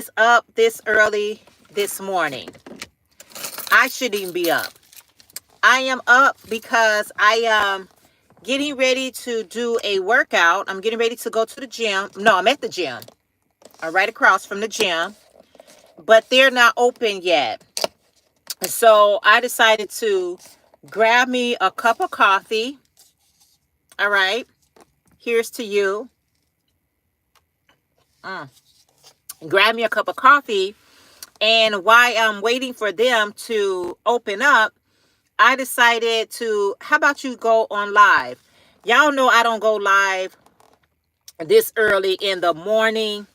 is up this early this morning? I shouldn't even be up. I am up because I am getting ready to do a workout. I'm getting ready to go to the gym. No, I'm at the gym. I'm right across from the gym, but they're not open yet. So I decided to grab me a cup of coffee. All right. Here's to you. Grab me a cup of coffee. And while I'm waiting for them to open up, I decided to, how about you go on live? Y'all know I don't go live this early in the morning,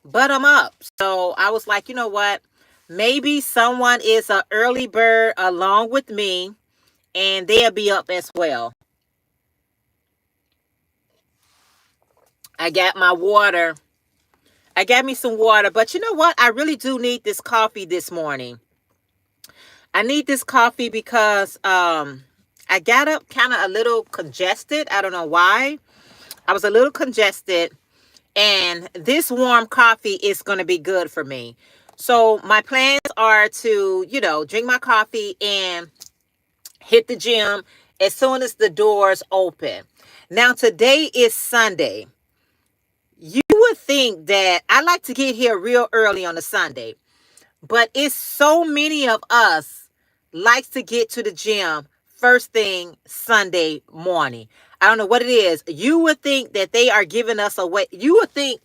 but I'm up. So I was like, you know what? Maybe someone is an early bird along with me and they'll be up as well. I got my water. I got me some water, but you know what? I really do need this coffee this morning. I need this coffee because I got up kind of a little congested. I don't know why. I was a little congested, and this warm coffee is going to be good for me. So my plans are to, drink my coffee and hit the gym as soon as the doors open. Now, today is Sunday. You would think that I like to get here real early on a Sunday, but it's so many of us likes to get to the gym first thing Sunday morning. I don't know what it is. You would think that they are giving us away. You would think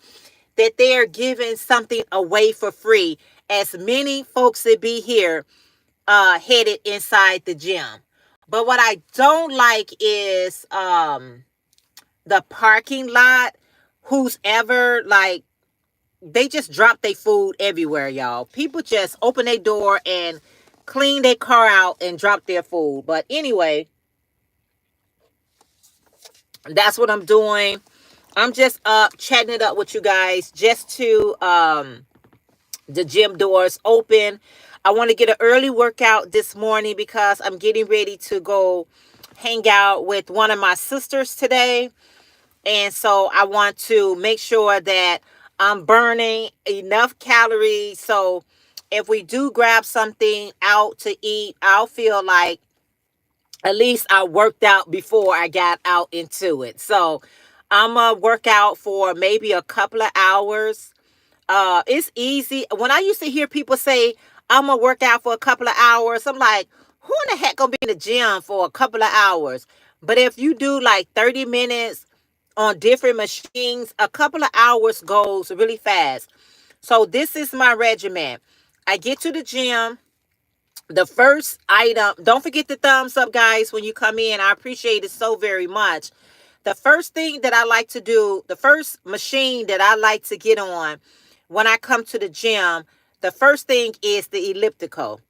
that they are giving something away for free, as many folks that be here headed inside the gym. But what I don't like is the parking lot. Who's ever like, they just drop their food everywhere, y'all. People just open their door and clean their car out and drop their food. But anyway, that's what I'm doing. I'm just chatting it up with you guys just to the gym doors open. I want to get an early workout this morning because I'm getting ready to go hang out with one of my sisters today. And so I want to make sure that I'm burning enough calories. So if we do grab something out to eat, I'll feel like at least I worked out before I got out into it. So I'm going to work out for maybe a couple of hours. It's easy. When I used to hear people say, I'm going to work out for a couple of hours, I'm like, who in the heck going to be in the gym for a couple of hours? But if you do like 30 minutes on different machines, a couple of hours goes really fast. So this is my regimen. I get to the gym. The first item, don't forget the thumbs up, guys, when you come in. I appreciate it so very much. The first thing that I like to do, the first machine that I like to get on when I come to the gym, the first thing is the elliptical.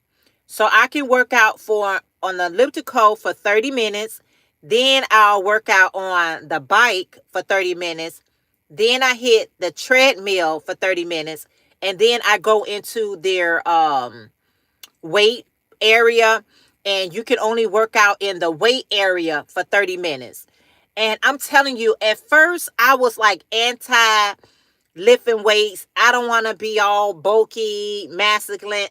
So I can work out on the elliptical for 30 minutes. Then I'll work out on the bike for 30 minutes. Then I hit the treadmill for 30 minutes. And then I go into their weight area. And you can only work out in the weight area for 30 minutes. And I'm telling you, at first I was like anti lifting weights. I don't want to be all bulky, masculine,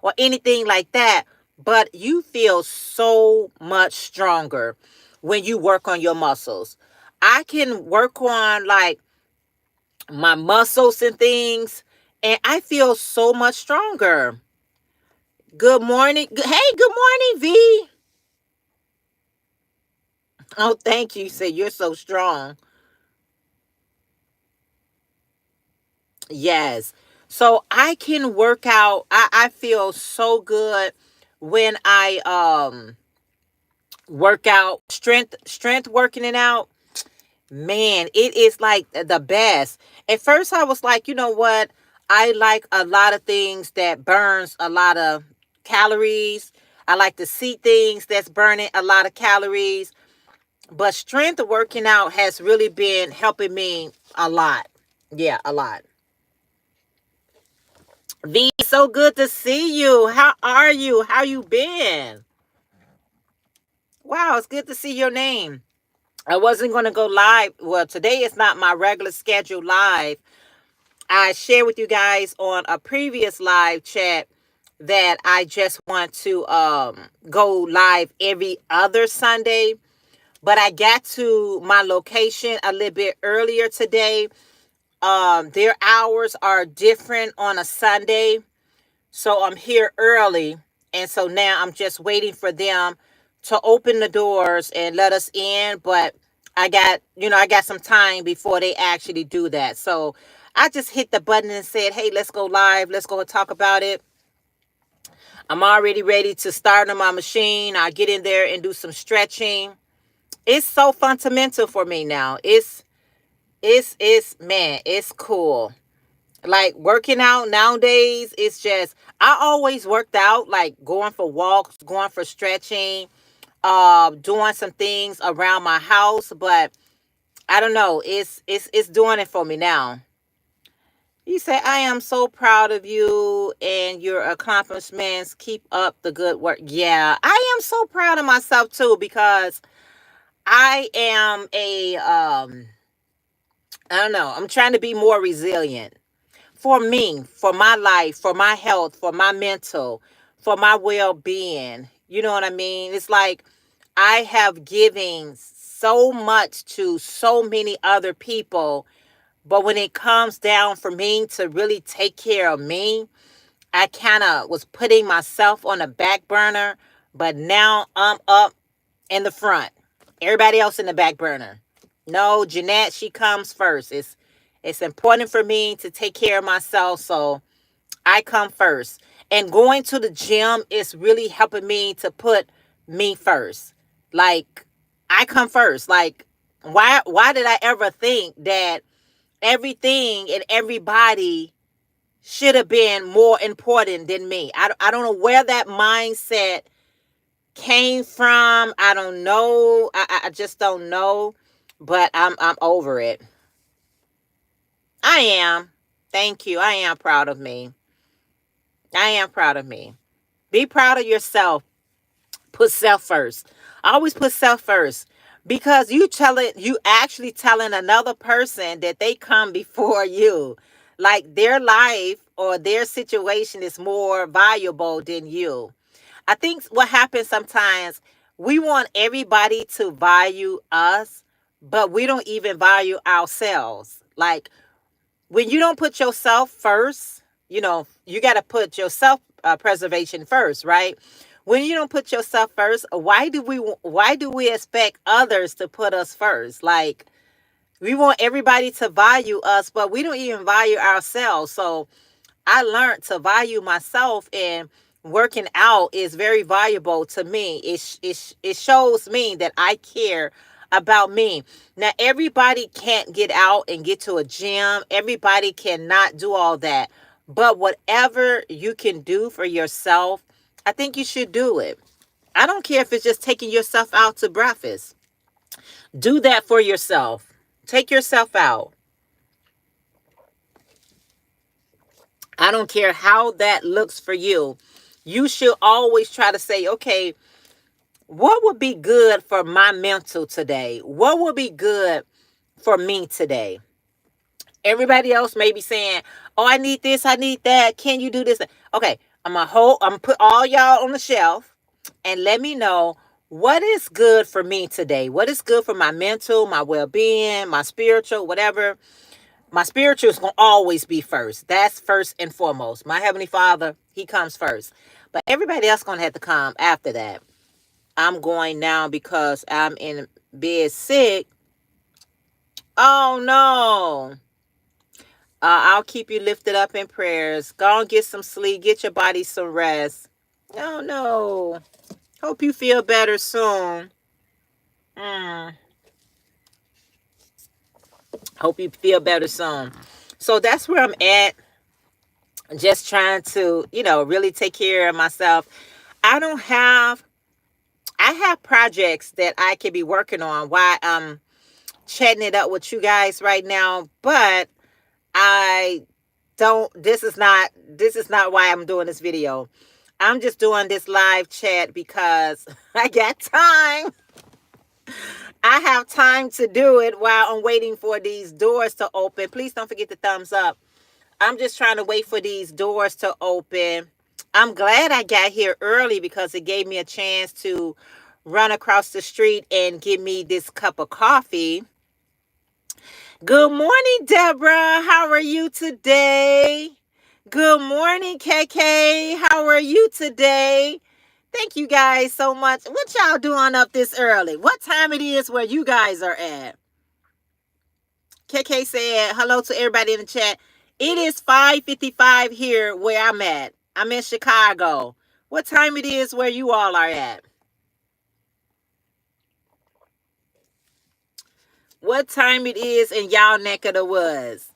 or anything like that. But you feel so much stronger when you work on your muscles. I can work on like my muscles and things, and I feel so much stronger. Good morning. Hey, good morning, V. Oh, thank you. You said you're so strong. Yes. So I can work out. I feel so good when I work out, strength working it out. Man, it is like the best. At first I was like, you know what? I like a lot of things that burns a lot of calories. I like to see things that's burning a lot of calories. But strength working out has really been helping me a lot. Yeah, a lot. V, so good to see you. How are you? How you been? Wow, it's good to see your name. I wasn't going to go live. Well, today is not my regular scheduled live. I shared with you guys on a previous live chat that I just want to go live every other Sunday. But I got to my location a little bit earlier today. Their hours are different on a Sunday. So I'm here early. And so now I'm just waiting for them to open the doors and let us in. But I got some time before they actually do that. So I just hit the button and said, hey, let's go live. Let's go and talk about it. I'm already ready to start on my machine. I'll get in there and do some stretching. It's so fundamental for me now. Man, it's cool. Like working out nowadays, it's just, I always worked out, like going for walks, going for stretching, doing some things around my house, but I don't know, it's doing it for me now. You say, I am so proud of you and your accomplishments. Keep up the good work. Yeah, I am so proud of myself too, because I am I don't know, I'm trying to be more resilient for me, for my life, for my health, for my mental, for my well-being. You know what I mean? It's like I have given so much to so many other people, but when it comes down for me to really take care of me, I kind of was putting myself on the back burner, but now I'm up in the front. Everybody else in the back burner. No, Jeanette, she comes first. It's important for me to take care of myself, so I come first. And going to the gym is really helping me to put me first. Like, I come first. Like, why did I ever think that everything and everybody should have been more important than me? I don't know where that mindset came from. I don't know. I just don't know. But I'm over it. I am. Thank you. I am proud of me. I am proud of me. Be proud of yourself. Put self first. Always put self first. Because you actually telling another person that they come before you. Like their life or their situation is more valuable than you. I think what happens sometimes, we want everybody to value us, but we don't even value ourselves. Like when you don't put yourself first, you got to put yourself preservation first, right? When you don't put yourself first, why do we expect others to put us first? Like we want everybody to value us, but we don't even value ourselves. So I learned to value myself, and working out is very valuable to me. It shows me that I care about me. Now, everybody can't get out and get to a gym. Everybody cannot do all that. But whatever you can do for yourself, I think you should do it. I don't care if it's just taking yourself out to breakfast. Do that for yourself. Take yourself out. I don't care how that looks for you. You should always try to say, okay, what would be good for my mental today? What would be good for me today? Everybody else may be saying, oh, I need this, I need that. Can you do this? Okay, I'm gonna put all y'all on the shelf and let me know what is good for me today. What is good for my mental, my well-being, my spiritual, whatever. My spiritual is going to always be first. That's first and foremost. My Heavenly Father, He comes first. But everybody else going to have to come after that. I'm going now because I'm in bed sick. Oh, no. I'll keep you lifted up in prayers. Go and get some sleep. Get your body some rest. Oh, no. Hope you feel better soon. Hope you feel better soon. So that's where I'm at. Just trying to, really take care of myself. I have projects that I could be working on while I'm chatting it up with you guys right now, but I don't, this is not why I'm doing this video. I'm just doing this live chat because I got time. I have time to do it while I'm waiting for these doors to open. Please don't forget the thumbs up. I'm just trying to wait for these doors to open. I'm glad I got here early because it gave me a chance to run across the street and get me this cup of coffee. Good morning, Deborah. How are you today? Good morning, KK. How are you today? Thank you guys so much. What y'all doing up this early? What time it is where you guys are at? KK said hello to everybody in the chat. It is 5:55 here where I'm at. I'm in Chicago. What time it is where you all are at? What time it is in y'all neck of the woods?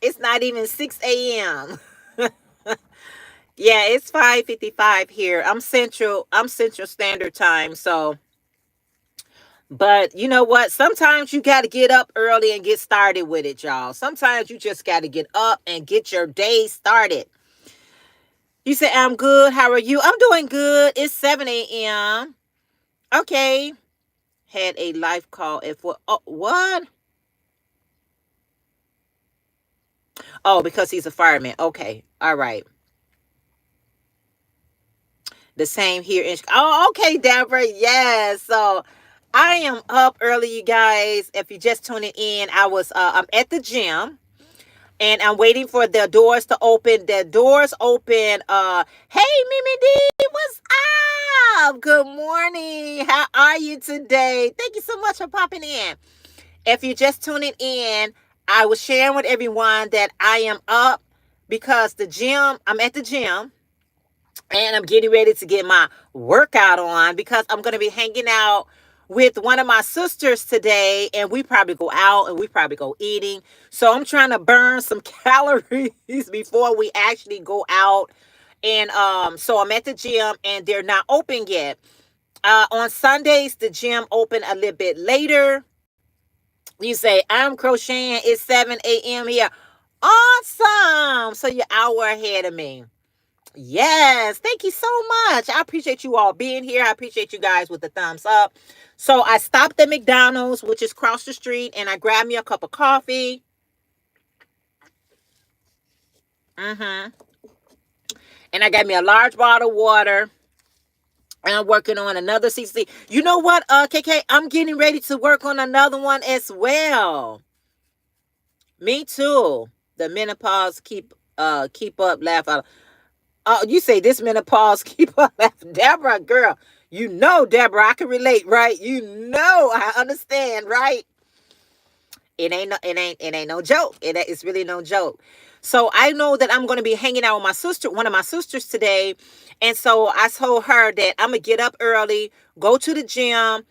It's not even 6 a.m. Yeah, it's 5:55 here. I'm Central Standard Time, so but you know what? Sometimes you got to get up early and get started with it, y'all. Sometimes you just got to get up and get your day started. You say, I'm good. How are you? I'm doing good. It's 7 a.m. Okay. Had a live call at what? Oh, what? Oh, because he's a fireman. Okay. All right. The same here in Chicago. Oh, okay, Deborah. Yeah. So I am up early, you guys. If you're just tuning in, I'm at the gym. And I'm waiting for the doors to open. The doors open. Hey, Mimi D, what's up? Good morning. How are you today? Thank you so much for popping in. If you're just tuning in, I was sharing with everyone that I am up because I'm at the gym. And I'm getting ready to get my workout on because I'm going to be hanging out with one of my sisters today, and we probably go out and we probably go eating. So I'm trying to burn some calories before we actually go out. And so I'm at the gym and they're not open yet. On Sundays, the gym open a little bit later. You say, I'm crocheting. It's 7 a.m. here. Awesome. So you're an hour ahead of me. Yes, thank you so much. I appreciate you all being here. I appreciate you guys with the thumbs up. So I stopped at McDonald's, which is across the street, and I grabbed me a cup of coffee. And I got me a large bottle of water. And I'm working on another CC. You know what, KK? I'm getting ready to work on another one as well. Me too. The menopause keep up, laugh out. Oh, you say this menopause keep up, Deborah, girl. You know, Deborah, I can relate, right? You know, I understand, right? It ain't no joke. It's really no joke. So I know that I'm going to be hanging out with one of my sisters today, and so I told her that I'm gonna get up early, go to the gym,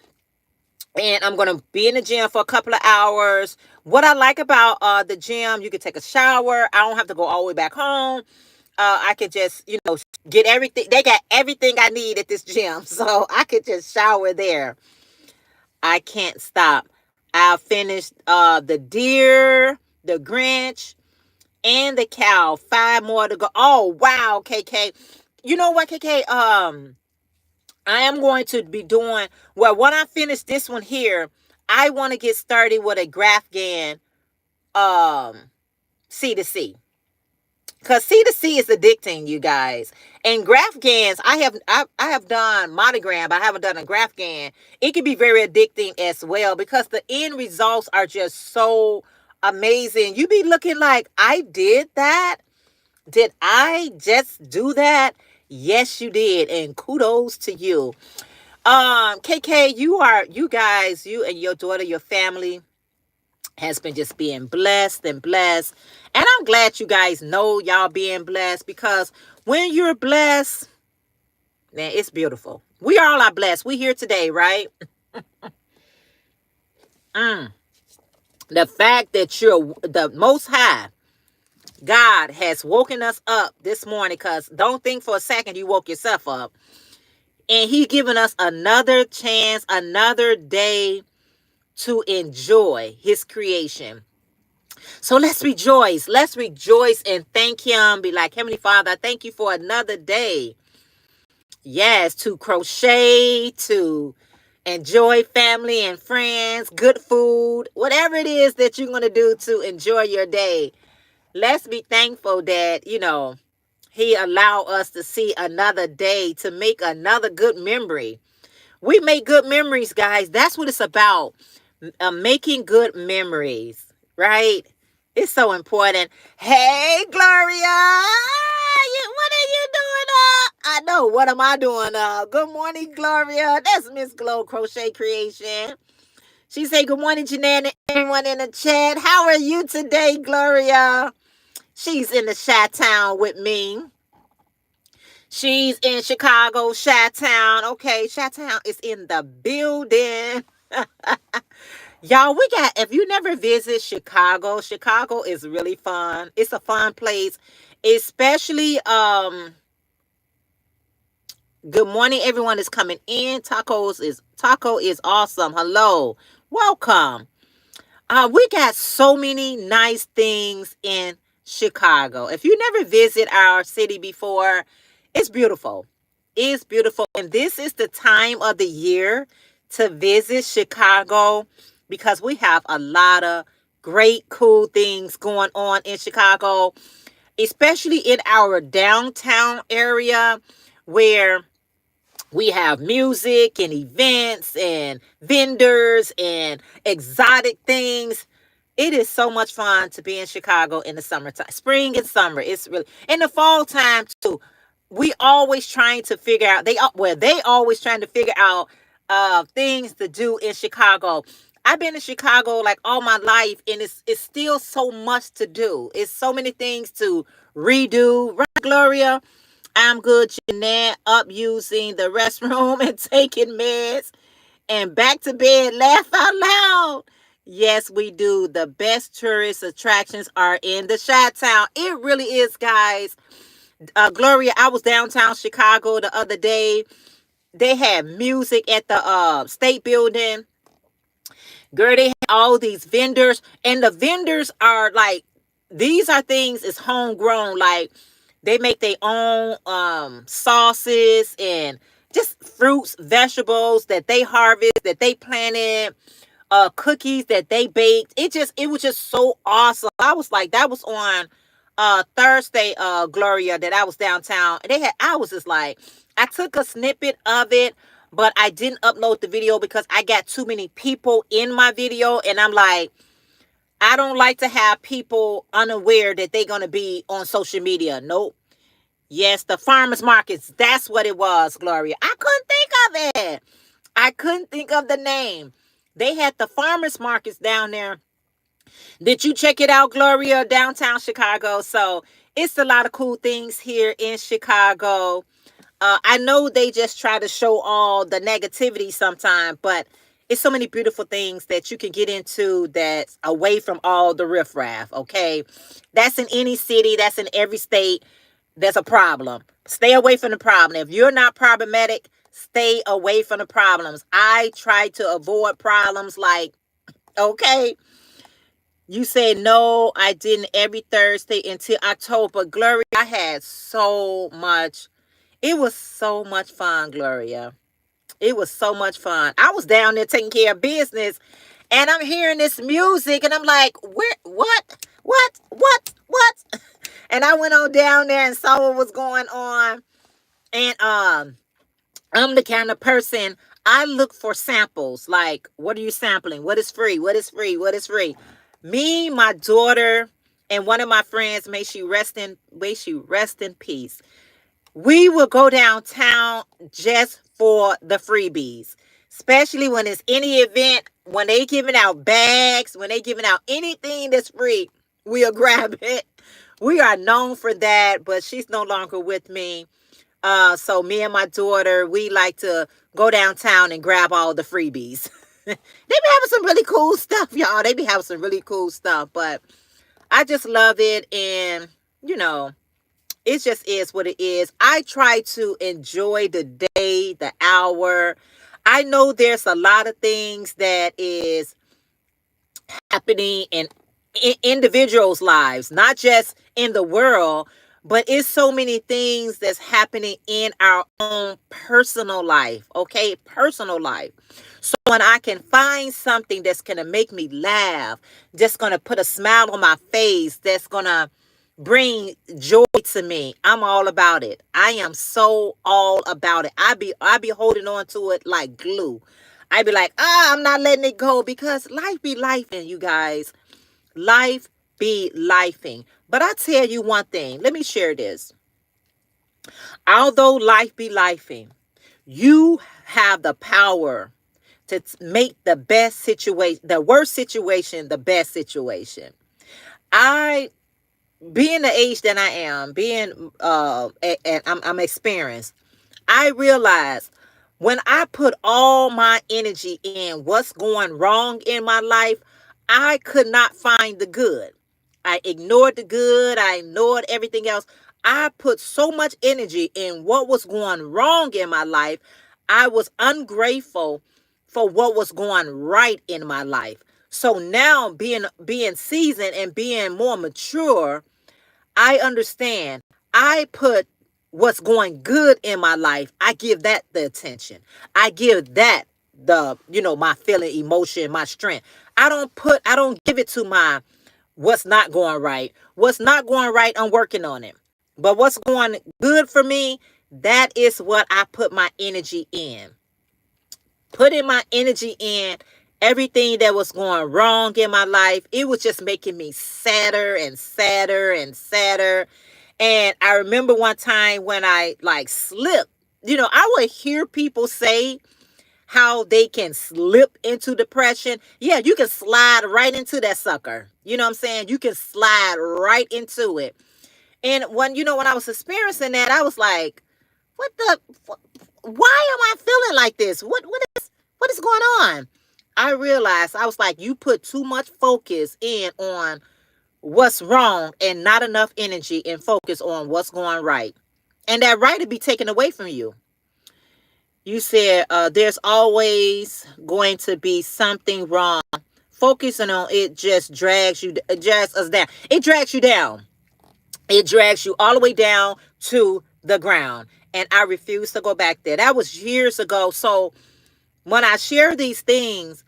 and I'm going to be in the gym for a couple of hours. What I like about the gym, you can take a shower. I don't have to go all the way back home. I could just, get everything. They got everything I need at this gym. So I could just shower there. I can't stop. I'll finish the deer, the Grinch, and the cow. 5 more to go. Oh, wow, KK. You know what, KK? I am going to be doing, well, when I finish this one here, I want to get started with a Graphgan C2C. Because C2C is addicting, you guys. And Graphgans, I have done Monogram, but I haven't done a Graphgan. It can be very addicting as well because the end results are just so amazing. You be looking like, I did that? Did I just do that? Yes, you did. And kudos to you. KK, you and your daughter, your family has been just being blessed and blessed. And I'm glad you guys know y'all being blessed because when you're blessed, man, it's beautiful. We all are blessed. We here today, right? The fact that you're the Most High, God has woken us up this morning, because don't think for a second you woke yourself up. And He given us another chance, another day to enjoy His creation. So let's rejoice. Let's rejoice and thank Him. Be like, Heavenly Father, I thank you for another day. Yes, to crochet, to enjoy family and friends, good food, whatever it is that you're going to do to enjoy your day. let's be thankful that, he allowed us to see another day, to make another good memory. We make good memories, guys. That's what it's about. Making good memories, right? It's so important. Hey, Gloria. What are you doing? I know. What am I doing? Good morning, Gloria. That's Miss Glow Crochet Creation. She said, good morning, Jeanette, and everyone in the chat. How are you today, Gloria? She's in the Chi-Town with me. She's in Chicago, Chi-Town. Okay, Chi-Town is in the building. Y'all, if you never visit Chicago, Chicago is really fun. It's a fun place, especially, good morning, everyone is coming in. Taco is awesome. Hello, welcome. We got so many nice things in Chicago. If you never visit our city before, it's beautiful. It's beautiful. And this is the time of the year to visit Chicago because we have a lot of great, cool things going on in Chicago, especially in our downtown area where we have music and events and vendors and exotic things. It is so much fun to be in Chicago in the summertime, spring and summer. It's really in the fall time too. We always trying to figure out they always trying to figure out things to do in Chicago. I've been in Chicago like all my life, and it's still so much to do. It's so many things to redo. Right, Gloria? I'm good, Jeanette, up using the restroom and taking meds and back to bed. Laugh out loud. Yes, we do. The best tourist attractions are in the Chi-Town. It really is, guys. Gloria, I was downtown Chicago the other day. They had music at the state building. Girl, they had all these vendors. And the vendors are like, these are things is homegrown. Like, they make their own sauces and just fruits, vegetables that they harvest, that they planted, cookies that they baked. It was just so awesome. I was like, that was on Thursday, Gloria, that I was downtown. I was just like, I took a snippet of it, but I didn't upload the video because I got too many people in my video, and I'm like, I don't like to have people unaware that they're going to be on social media. Nope. Yes, the farmers markets. That's what it was, Gloria. I couldn't think of it. I couldn't think of the name. They had the farmers markets down there. Did you check it out, Gloria? Downtown Chicago. So it's a lot of cool things here in Chicago. I know they just try to show all the negativity sometimes, but it's so many beautiful things that you can get into that's away from all the riffraff, okay? That's in any city. That's in every state. There's a problem. Stay away from the problem. If you're not problematic, stay away from the problems. I try to avoid problems like, okay, you said no, I didn't every Thursday until October. Gloria, I had so much. It was so much fun, Gloria. It was so much fun. I was down there taking care of business, and I'm hearing this music, and I'm like, where, what? And I went on down there and saw what was going on. And I'm the kind of person, I look for samples. Like, what are you sampling? What is free? What is free? What is free? Me, my daughter, and one of my friends, may she rest in peace. We will go downtown just for the freebies, especially when it's any event, when they giving out bags, when they giving out anything that's free, we'll grab it. We are known for that, but she's no longer with me. So me and my daughter, we like to go downtown and grab all the freebies. They be having some really cool stuff, y'all. They be having some really cool stuff, but I just love it. And, it just is what it is. I try to enjoy the day, the hour. I know there's a lot of things that is happening in individuals' lives, not just in the world, but it's so many things that's happening in our own personal life, okay? Personal life. So when I can find something that's going to make me laugh, just going to put a smile on my face, that's going to bring joy to me, I'm all about it. I am so all about it. I be holding on to it like glue. I be like, I'm not letting it go, because life be lifing, you guys. Life be lifing. But I tell you one thing, let me share this. Although life be lifing, you have the power to make the best situation, the worst situation, the best situation. I, being the age that I am, being and I'm experienced, I realize when I put all my energy in what's going wrong in my life, I could not find the good. I ignored the good. I ignored everything else. I put so much energy in what was going wrong in my life. I was ungrateful for what was going right in my life. So now, being seasoned and being more mature, I understand. I put what's going good in my life, I give that the attention. I give that my feeling, emotion, my strength. I don't give it to my what's not going right. What's not going right, I'm working on it. But what's going good for me, that is what I put my energy in. Putting my energy in everything that was going wrong in my life, it was just making me sadder and sadder and sadder. And I remember one time when I like slipped, I would hear people say how they can slip into depression. Yeah, you can slide right into that sucker. You know what I'm saying? You can slide right into it. And when I was experiencing that, I was like, what the, why am I feeling like this? What is going on? I realized, I was like, you put too much focus in on what's wrong and not enough energy and focus on what's going right. And that right to be taken away from you. You said there's always going to be something wrong. Focusing on it just it drags us down. It drags you down. It drags you all the way down to the ground. And I refuse to go back there. That was years ago. So when I share these things,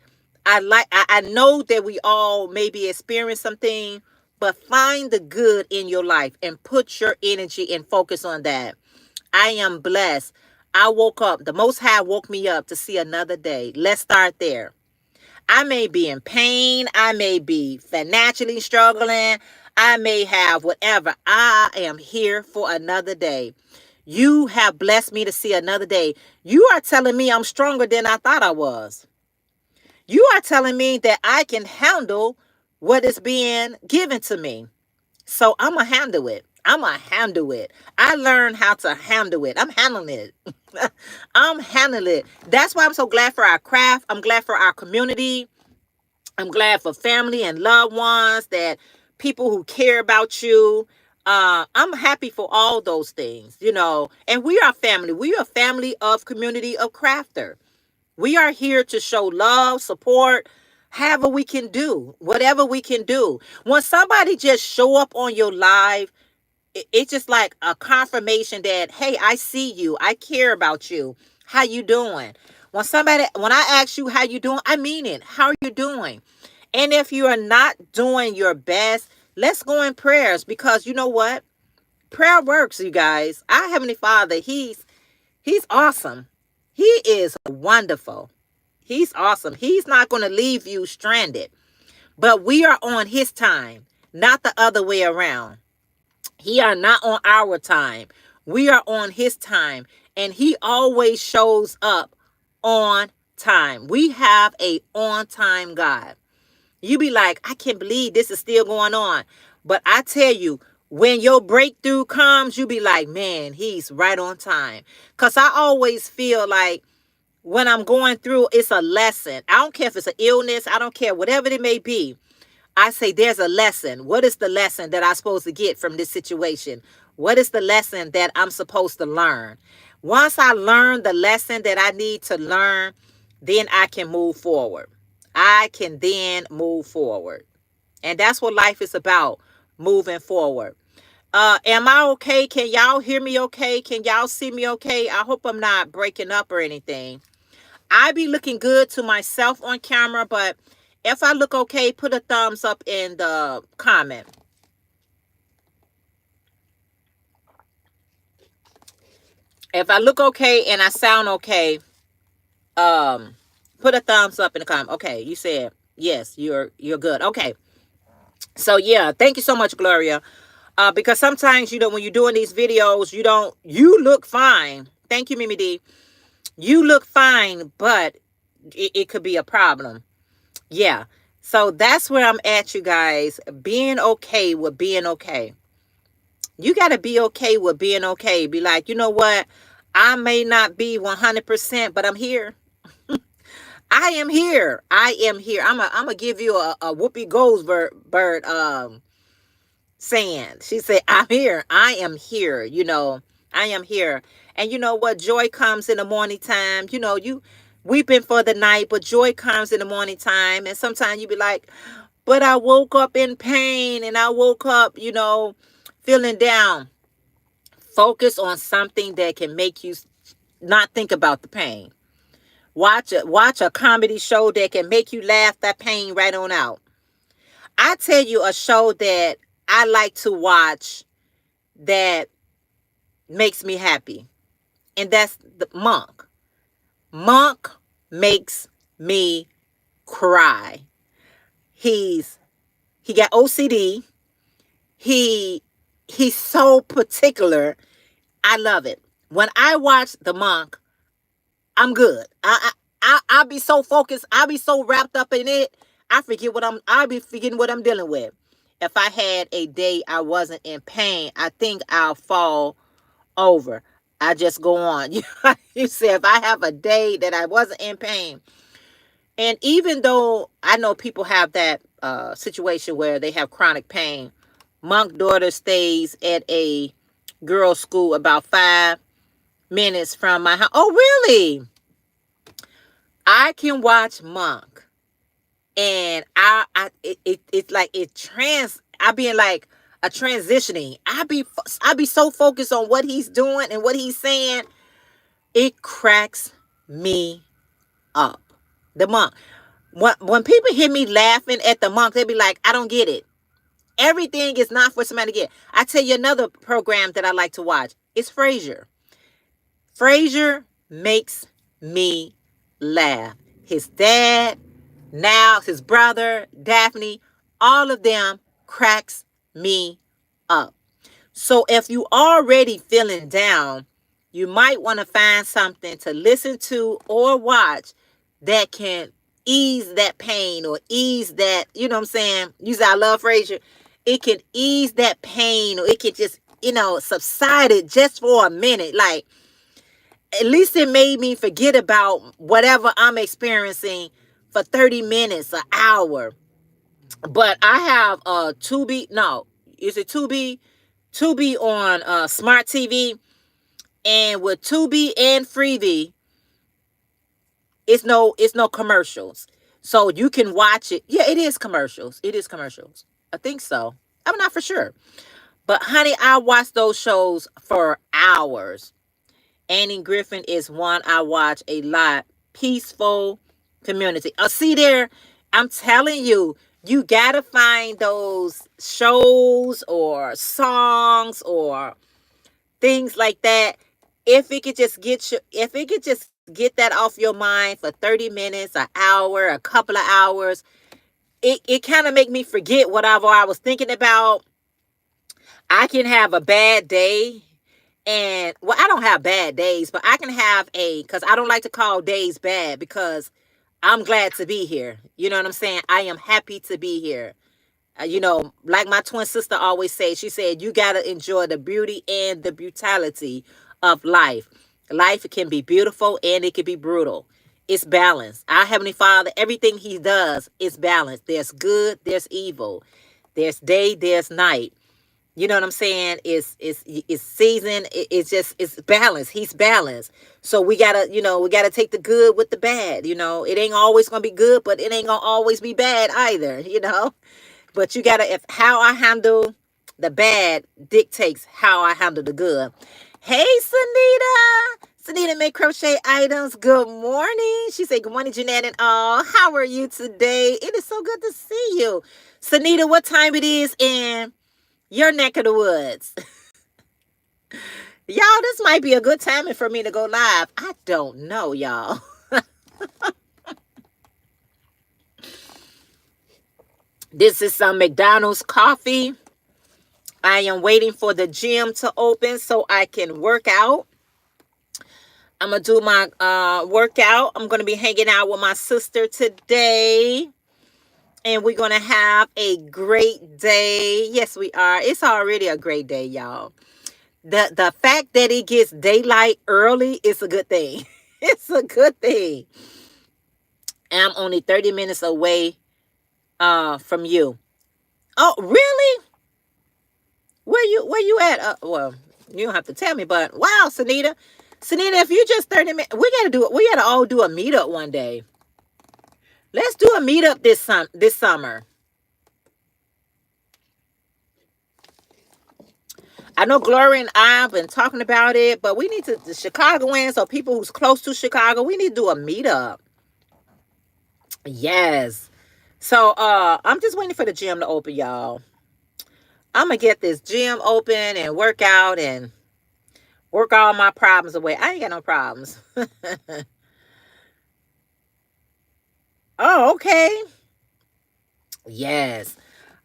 I know that we all maybe experience something, but find the good in your life and put your energy and focus on that. I am blessed. I woke up. The Most High woke me up to see another day. Let's start there. I may be in pain. I may be financially struggling. I may have whatever. I am here for another day. You have blessed me to see another day. You are telling me I'm stronger than I thought I was. You are telling me that I can handle what is being given to me. So I'm going to handle it. I'm going to handle it. I learned how to handle it. I'm handling it. I'm handling it. That's why I'm so glad for our craft. I'm glad for our community. I'm glad for family and loved ones, that people who care about you. I'm happy for all those things, and we are family. We are a family of community of crafter. We are here to show love, support, however we can do, whatever we can do. When somebody just show up on your live, it's just like a confirmation that, hey, I see you. I care about you. How you doing? When I ask you how you doing, I mean it. How are you doing? And if you are not doing your best, let's go in prayers, because you know what? Prayer works, you guys. Our Heavenly Father, He's awesome. He is wonderful. He's awesome. He's not going to leave you stranded. But we are on His time, not the other way around. He are not on our time. We are on His time. And He always shows up on time. We have a on-time God. You be like, I can't believe this is still going on. But I tell you, when your breakthrough comes, you be like, man, He's right on time. Because I always feel like when I'm going through, it's a lesson. I don't care if it's an illness. I don't care, whatever it may be. I say there's a lesson. What is the lesson that I'm supposed to get from this situation? What is the lesson that I'm supposed to learn? Once I learn the lesson that I need to learn, then I can move forward. I can then move forward. And that's what life is about, moving forward. Am I okay? Can y'all hear me okay? Can y'all see me okay? I hope I'm not breaking up or anything. I be looking good to myself on camera, but if I look okay, put a thumbs up in the comment. If I look okay and I sound okay, put a thumbs up in the comment. Okay, you said yes, you're good. Okay. So yeah, thank you so much, Gloria. Because sometimes, when you're doing these videos, you look fine. Thank you, Mimi D. You look fine, but it could be a problem. Yeah. So that's where I'm at, you guys. Being okay with being okay. You got to be okay with being okay. Be like, you know what? I may not be 100%, but I'm here. I am here. I am here. I'm going to give you a Whoopi Goldberg saying. She said, I'm here. I am here. I am here. And you know what? Joy comes in the morning time. You weeping for the night, but joy comes in the morning time. And sometimes you be like, but I woke up in pain and I woke up, feeling down. Focus on something that can make you not think about the pain. Watch a comedy show that can make you laugh that pain right on out. I tell you a show that I like to watch that makes me happy. And that's the Monk. Monk makes me cry. He got OCD. He's so particular. I love it. When I watch the Monk, I'm good. I'll be so focused. I'll be so wrapped up in it. I'll be forgetting what I'm dealing with. If I had a day I wasn't in pain, I think I'll fall over. I just go on. You say if I have a day that I wasn't in pain. And even though I know people have that situation where they have chronic pain, Monk daughter stays at a girls' school about 5 minutes from my house. Oh, really? I can watch Monk, and it's like I be in like a transitioning. I be so focused on what he's doing and what he's saying. It cracks me up. The Monk. When people hear me laughing at the Monk, they be like, I don't get it. Everything is not for somebody to get. I tell you another program that I like to watch. It's Frasier. Frasier makes me laugh. His dad, now his brother, Daphne, all of them cracks me up. So if you already feeling down, you might want to find something to listen to or watch that can ease that pain or ease that, you know what I'm saying? You say I love Frasier. It can ease that pain, or it can just, subside it just for a minute. Like, at least it made me forget about whatever I'm experiencing for 30 minutes, an hour. But I have Tubi. No, is it Tubi? Tubi on Smart TV. And with Tubi and Freebie, it's no commercials. So you can watch it. Yeah, it is commercials. It is commercials. I think so. I'm not for sure. But honey, I watch those shows for hours. Annie Griffin is one I watch a lot. Peaceful Community. See there, I'm telling you, you gotta find those shows or songs or things like that. If it could just get that off your mind for 30 minutes, an hour, a couple of hours, it kind of make me forget whatever I was thinking about. I can have a bad day. And, well, I don't have bad days, but I can have because I don't like to call days bad, because I'm glad to be here. You know what I'm saying? I am happy to be here. Like my twin sister always says, she said, you got to enjoy the beauty and the brutality of life. Life can be beautiful and it can be brutal. It's balanced. Our Heavenly Father, everything he does is balanced. There's good, there's evil. There's day, there's night. You know what I'm saying? It's season. It's balanced. He's balanced. So we gotta take the good with the bad. It ain't always gonna be good, but it ain't gonna always be bad either. But you gotta, if how I handle the bad dictates how I handle the good. Hey, Sanita make crochet items. Good morning. She said, good morning, Jeanette and all. How are you today? It is so good to see you. Sanita, what time it is in your neck of the woods? Y'all, this might be a good timing for me to go live. I don't know, y'all. This is some McDonald's coffee. I am waiting for the gym to open so I can work out. I'm going to do my workout. I'm going to be hanging out with my sister today. And we're going to have a great day. Yes, we are. It's already a great day, y'all. The fact that it gets daylight early is a good thing. It's a good thing. And I'm only 30 minutes away from you. Oh, really? Where you at? Well, you don't have to tell me, but wow, Sanita. Sanita, if you just 30 minutes, we gotta all do a meetup one day. Let's do a meetup this summer. I know Gloria and I have been talking about it, but we need to, the Chicagoans or people who's close to Chicago, we need to do a meetup. Yes. So I'm just waiting for the gym to open, y'all. I'm gonna get this gym open and work out and work all my problems away. I ain't got no problems. Oh, okay. Yes.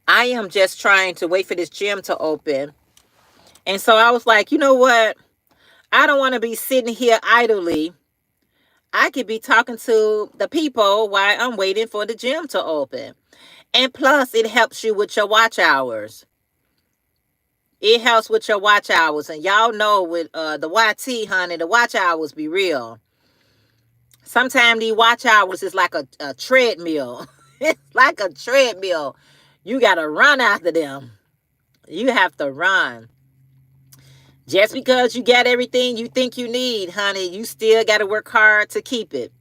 I am just trying to wait for this gym to open. And so I was like, you know what? I don't want to be sitting here idly. I could be talking to the people while I'm waiting for the gym to open. And plus, it helps you with your watch hours. It helps with your watch hours. And y'all know with the YT, honey, the watch hours be real. Sometimes these watch hours is like a treadmill. It's like a treadmill. You got to run after them. You have to run. Just because you got everything you think you need, honey, you still got to work hard to keep it.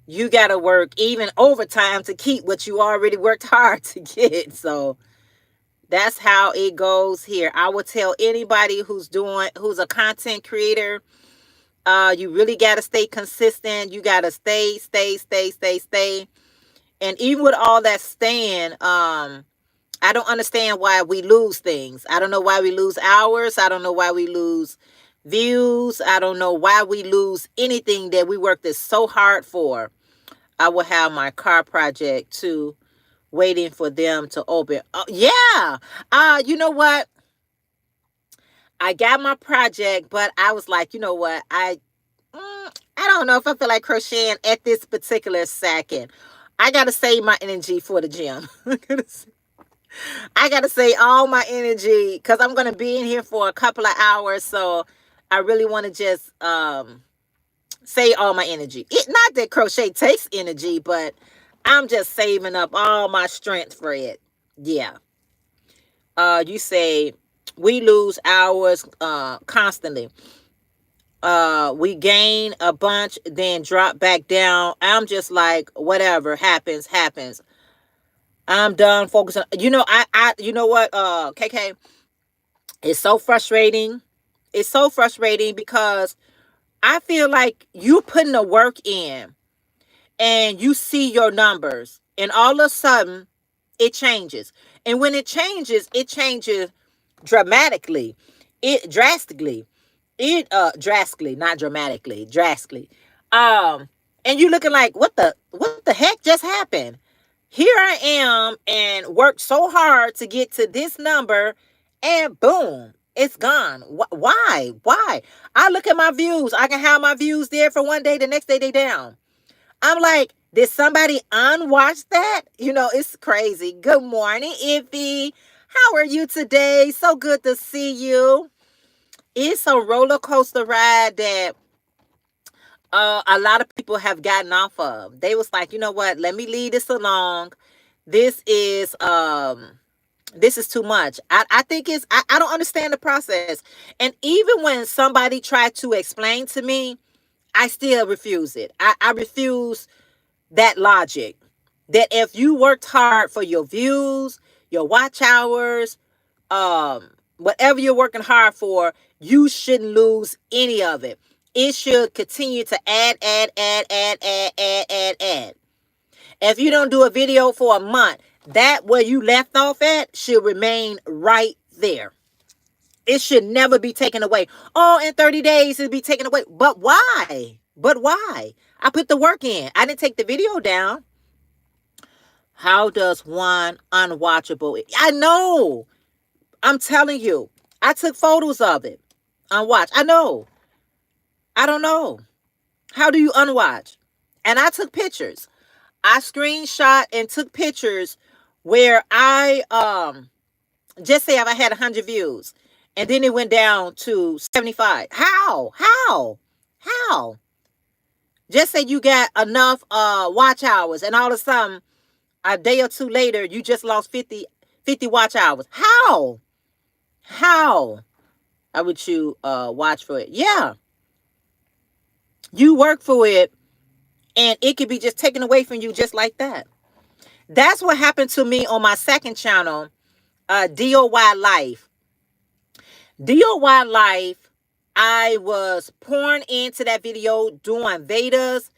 You got to work even overtime to keep what you already worked hard to get. So that's how it goes here. I will tell anybody who's a content creator, you really got to stay consistent. You got to stay. And even with all that staying, I don't understand why we lose things. I don't know why we lose hours. I don't know why we lose views. I don't know why we lose anything that we worked so hard for. I will have my car project too, waiting for them to open. Oh, yeah. You know what? I got my project, but I was like, you know what? I don't know if I feel like crocheting at this particular second. I got to save my energy for the gym. I got to save all my energy because I'm going to be in here for a couple of hours. So I really want to just save all my energy. Not that crochet takes energy, but I'm just saving up all my strength for it. Yeah. You say we lose hours constantly. We gain a bunch, then drop back down. I'm just like, whatever happens. I'm done focusing. You know, you know what, KK? It's so frustrating. It's so frustrating because I feel like you putting the work in and you see your numbers and all of a sudden it changes. And when it changes dramatically. Drastically, not dramatically, drastically. And you looking like, what the heck just happened? Here I am and worked so hard to get to this number and boom, it's gone. Why? I look at my views. I can have my views there for one day. The next day they down. I'm like, did somebody unwatch that? You know, it's crazy. Good morning, Iffy. How are you today? So good to see you. It's a roller coaster ride that a lot of people have gotten off of. They was like, you know what? Let me leave this alone. This is too much. I think I don't understand the process. And even when somebody tried to explain to me, I still refuse it. I refuse that logic. That if you worked hard for your views, your watch hours, whatever you're working hard for, you shouldn't lose any of it. It should continue to add. If you don't do a video for a month, that where you left off at should remain right there. It should never be taken away. Oh, in 30 days it'll be taken away. But why? But why? I put the work in. I didn't take the video down. How does one unwatchable? I know. I'm telling you. I took photos of it. Unwatch. I know. I don't know. How do you unwatch? And I took pictures. I screenshot and took pictures where I just say if I had 100 views and then it went down to 75. How? Just say you got enough watch hours and all of a sudden a day or two later you just lost 50 watch hours. How would you watch for it? Yeah, you work for it and it could be just taken away from you just like that. That's what happened to me on my second channel, DOY Life. DOY Life, I was pouring into that video doing Vedas.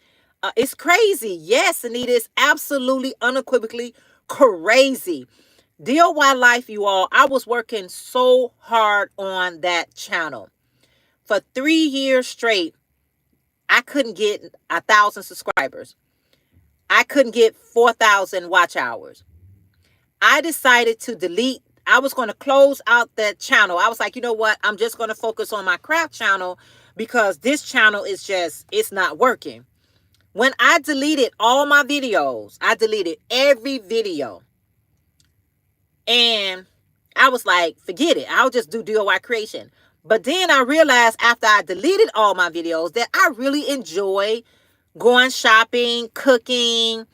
It's crazy. Yes, Anita, it's absolutely unequivocally crazy. DOY Life, you all, I was working so hard on that channel. For 3 years straight, I couldn't get 1,000 subscribers. I couldn't get 4,000 watch hours. I decided to delete. I was going to close out that channel. I was like, you know what? I'm just going to focus on my craft channel because this channel is just, it's not working. When I deleted all my videos, I deleted every video. And I was like, forget it. I'll just do DOY creation. But then I realized after I deleted all my videos that I really enjoy going shopping, cooking,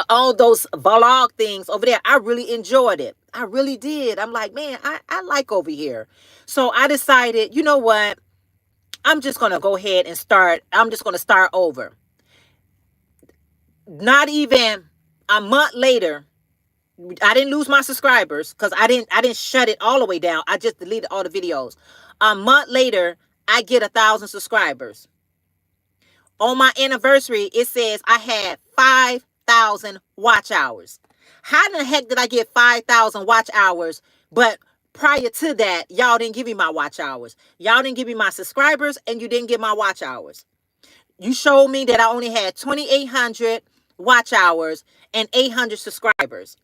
all those vlog things over there. I really enjoyed it. I really did. I'm like, man, I like over here. So I decided, you know what? I'm just going to go ahead and start. I'm just going to start over. Not even a month later, I didn't lose my subscribers because I didn't shut it all the way down. I just deleted all the videos. A month later, I get 1,000 subscribers. On my anniversary, it says I had 5,000 watch hours. How in the heck did I get 5,000 watch hours? But prior to that, y'all didn't give me my watch hours. Y'all didn't give me my subscribers and you didn't get my watch hours. You showed me that I only had 2,800 watch hours and 800 subscribers.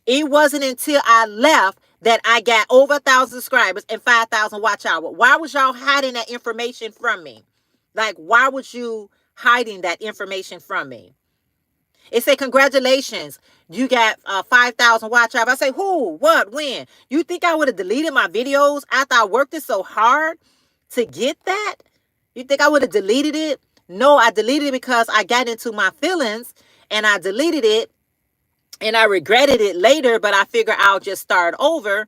It wasn't until I left that I got over 1,000 subscribers and 5,000 watch hours. Why was y'all hiding that information from me? Like, why was you hiding that information from me? It said, congratulations, you got 5,000 watch hours. I say, who, what, when? You think I would have deleted my videos after I worked it so hard to get that? You think I would have deleted it? No, I deleted it because I got into my feelings and I deleted it and I regretted it later, but I figured I'll just start over.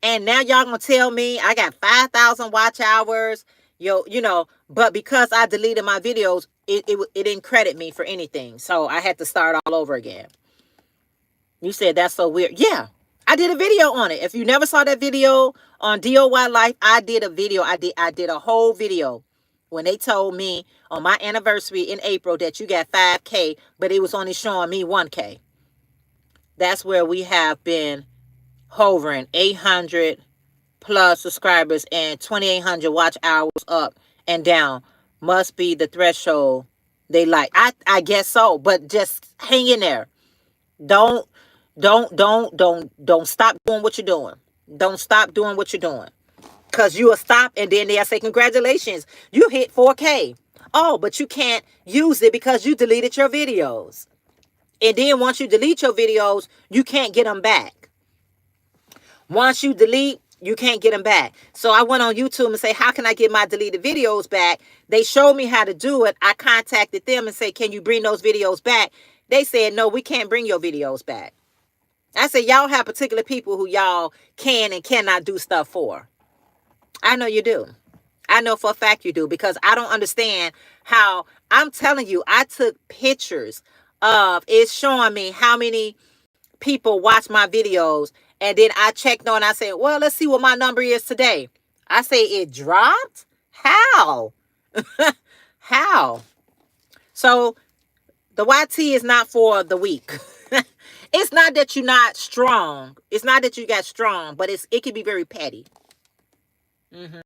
And now y'all gonna tell me I got 5,000 watch hours, you know, but because I deleted my videos, it didn't credit me for anything. So I had to start all over again. You said that's so weird. Yeah, I did a video on it. If you never saw that video on DOY Life, I did a video. I did a whole video when they told me on my anniversary in April that you got 5K, but it was only showing me 1K. That's where we have been hovering 800 plus subscribers and 2,800 watch hours up and down. Must be the threshold they like. I guess so, but just hang in there. Don't stop doing what you're doing. Don't stop doing what you're doing. Because you will stop and then they'll say, congratulations, you hit 4K. Oh, but you can't use it because you deleted your videos. And then once you delete your videos, you can't get them back. Once you delete, you can't get them back. So I went on YouTube and say, how can I get my deleted videos back? They showed me how to do it. I contacted them and said, can you bring those videos back? They said, no, we can't bring your videos back. I said, y'all have particular people who y'all can and cannot do stuff for. I know you do. I know for a fact you do, because I don't understand how. I'm telling you, I took pictures of, it's showing me how many people watch my videos. And then I checked on, I said, well, let's see what my number is today. I say it dropped? How? How? So the YT is not for the weak. It's not that you're not strong. It's not that you got strong, but it can be very petty. Hmm.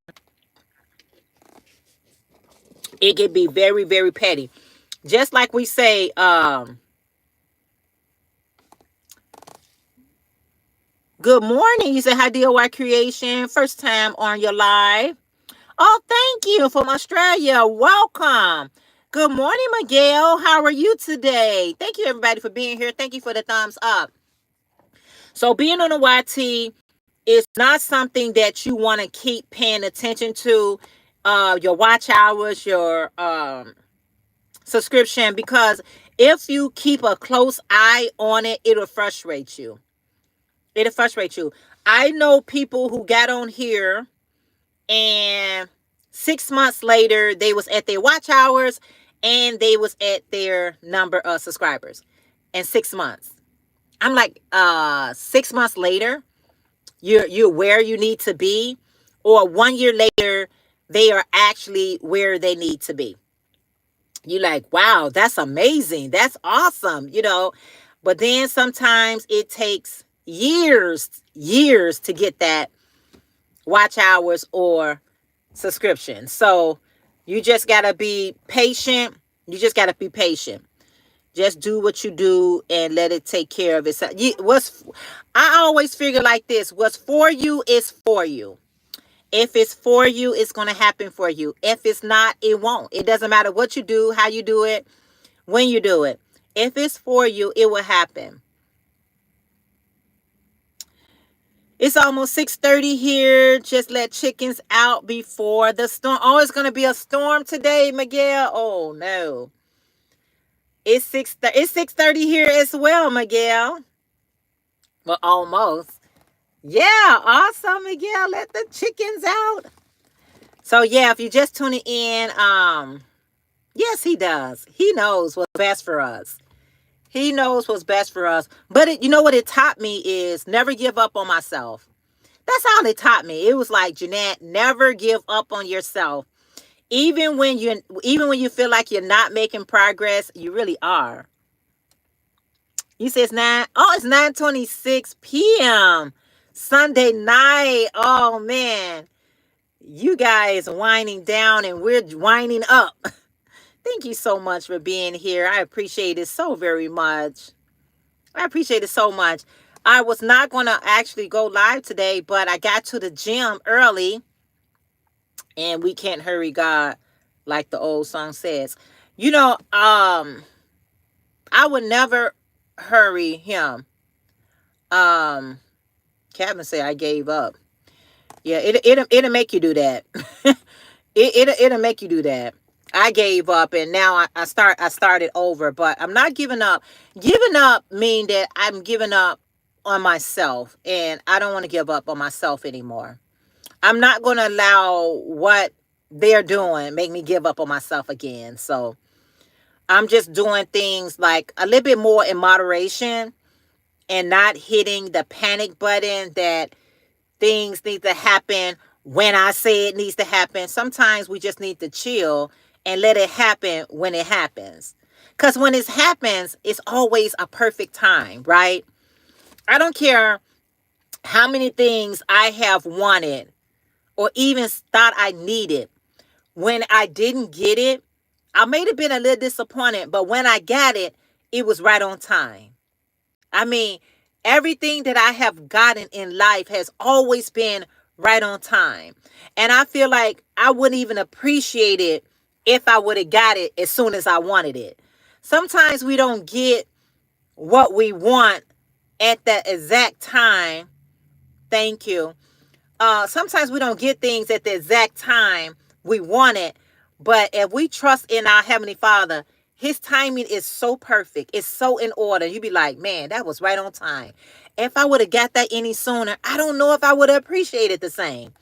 It can be very, very petty. Just like we say, good morning. You say, hi, DOY Creation. First time on your live. Oh, thank you from Australia. Welcome. Good morning, Miguel. How are you today? Thank you, everybody, for being here. Thank you for the thumbs up. So being on a YT is not something that you want to keep paying attention to. Your watch hours, your subscription, because if you keep a close eye on it, it'll frustrate you. It'll frustrate you. I know people who got on here and 6 months later they was at their watch hours and they was at their number of subscribers in 6 months. I'm like, 6 months later, you're where you need to be, or 1 year later, they are actually where they need to be. You're like, wow, that's amazing. That's awesome, But then sometimes it takes years to get that watch hours or subscription. So you just got to be patient. You just got to be patient. Just do what you do and let it take care of itself. I always figure like this. What's for you is for you. If it's for you, it's going to happen for you. If it's not, it won't. It doesn't matter what you do, how you do it, when you do it. If it's for you, it will happen. It's almost 6:30 here. Just let chickens out before the storm. Oh, it's going to be a storm today, Miguel. Oh, no. It's 6:30 here as well, Miguel. Well, almost. Yeah, awesome, Miguel. Let the chickens out. So yeah, if you're just tuning in, yes, he does. He knows what's best for us. He knows what's best for us. But you know what it taught me is never give up on myself. That's all it taught me. It was like, Jeanette, never give up on yourself. Even when you feel like you're not making progress, you really are. You say it's 9:26 p.m. Sunday night. Oh man. You guys winding down and we're winding up. Thank you so much for being here. I appreciate it so very much. I appreciate it so much. I was not going to actually go live today, but I got to the gym early. And we can't hurry God, like the old song says. I would never hurry him. Kevin said I gave up. Yeah, it'll make you do that. It'll make you do that. I gave up and now I started over, but I'm not giving up. Giving up mean that I'm giving up on myself, and I don't want to give up on myself anymore. I'm not going to allow what they're doing make me give up on myself again. So I'm just doing things like a little bit more in moderation and not hitting the panic button that things need to happen when I say it needs to happen. Sometimes we just need to chill and let it happen when it happens. Because when it happens, it's always a perfect time, right? I don't care how many things I have wanted or even thought I needed. When I didn't get it, I may have been a little disappointed, but when I got it, it was right on time. I mean, everything that I have gotten in life has always been right on time. And I feel like I wouldn't even appreciate it if I would have got it as soon as I wanted it. Sometimes we don't get what we want at that exact time. Thank you. Sometimes we don't get things at the exact time we want it. But if we trust in our Heavenly Father, His timing is so perfect. It's so in order. You be like, man, that was right on time. If I would have got that any sooner, I don't know if I would have appreciated the same.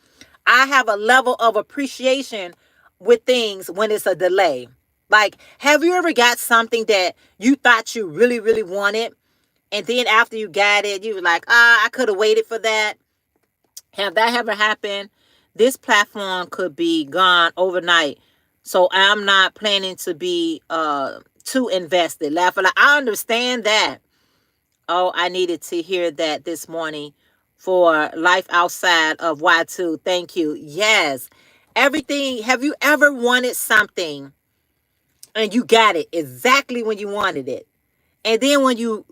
I have a level of appreciation with things when it's a delay. Like, have you ever got something that you thought you really, really wanted? And then after you got it, you were like, I could have waited for that. Have that ever happened? This platform could be gone overnight. So I'm not planning to be too invested. I understand that. Oh, I needed to hear that this morning for life outside of Y2. Thank you. Yes. Everything. Have you ever wanted something and you got it exactly when you wanted it? And then when you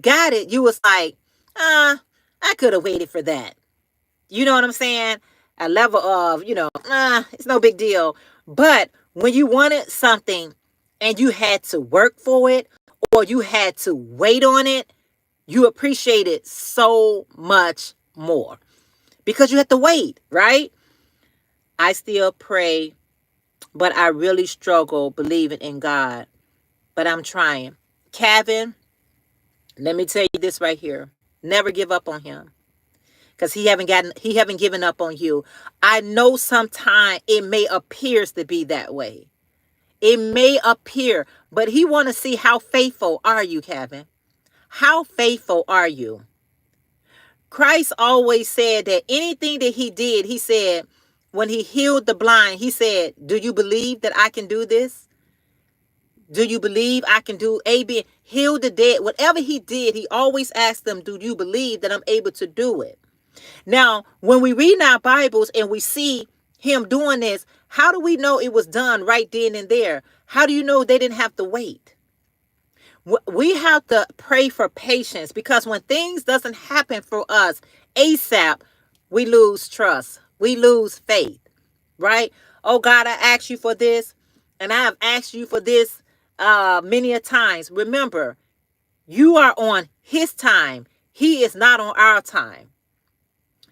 got it, you was like, I could have waited for that. You know what I'm saying? A level of, it's no big deal. But when you wanted something and you had to work for it or you had to wait on it, you appreciate it so much more because you had to wait, right? I still pray, but I really struggle believing in God, but I'm trying. Kevin, let me tell you this right here. Never give up on him. Because he haven't given up on you. I know sometimes it may appears to be that way. It may appear, but he want to see how faithful are you, Kevin? How faithful are you? Christ always said that anything that he did, he said, when he healed the blind, he said, do you believe that I can do this? Do you believe I can do A, B, heal the dead? Whatever he did, he always asked them, do you believe that I'm able to do it? Now, when we read in our Bibles and we see him doing this, how do we know it was done right then and there? How do you know they didn't have to wait? We have to pray for patience because when things doesn't happen for us ASAP, we lose trust. We lose faith, right? Oh God, I asked you for this and I have asked you for this many a times. Remember, you are on his time. He is not on our time.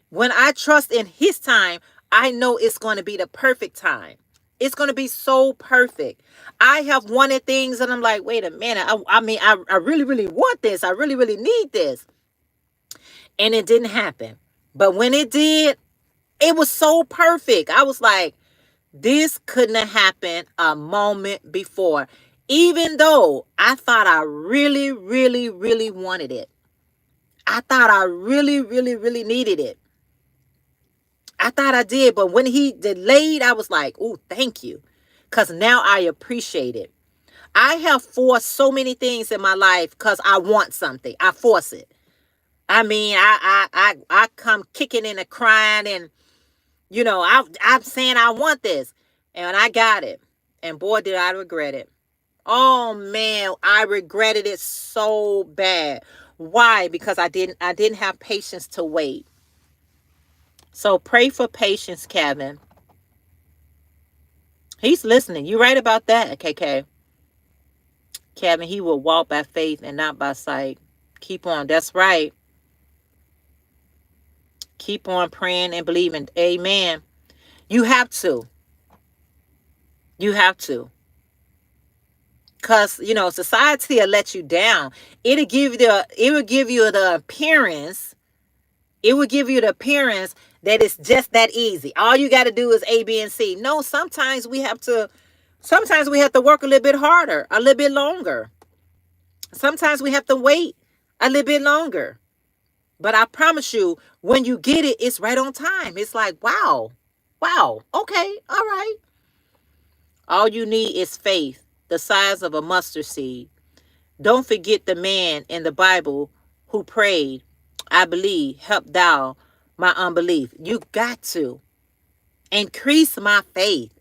When I trust in his time, I know it's going to be the perfect time. It's going to be so perfect. I have wanted things and I'm like, wait a minute. I really, really want this. I really, really need this. And it didn't happen. But when it did, it was so perfect. I was like, this couldn't have happened a moment before. Even though I thought I really, really, really wanted it. I thought I really, really, really needed it. I thought I did, but when he delayed, I was like, oh, thank you. Because now I appreciate it. I have forced so many things in my life because I want something. I force it. I mean, I come kicking in and crying and, I'm saying I want this. And I got it. And boy, did I regret it. Oh, man, I regretted it so bad. Why? Because I didn't have patience to wait. So pray for patience, Kevin. He's listening. You right about that, KK. Kevin, he will walk by faith and not by sight. Keep on. That's right. Keep on praying and believing. Amen. You have to. You have to. Because, society will let you down. It will give you the appearance. It will give you the appearance that it's just that easy. All you got to do is A, B, and C. No, sometimes we have to work a little bit harder, a little bit longer. Sometimes we have to wait a little bit longer. But I promise you, when you get it, it's right on time. It's like, wow, okay, all right. All you need is faith, the size of a mustard seed. Don't forget the man in the Bible who prayed, I believe, help thou my unbelief. You got to increase my faith.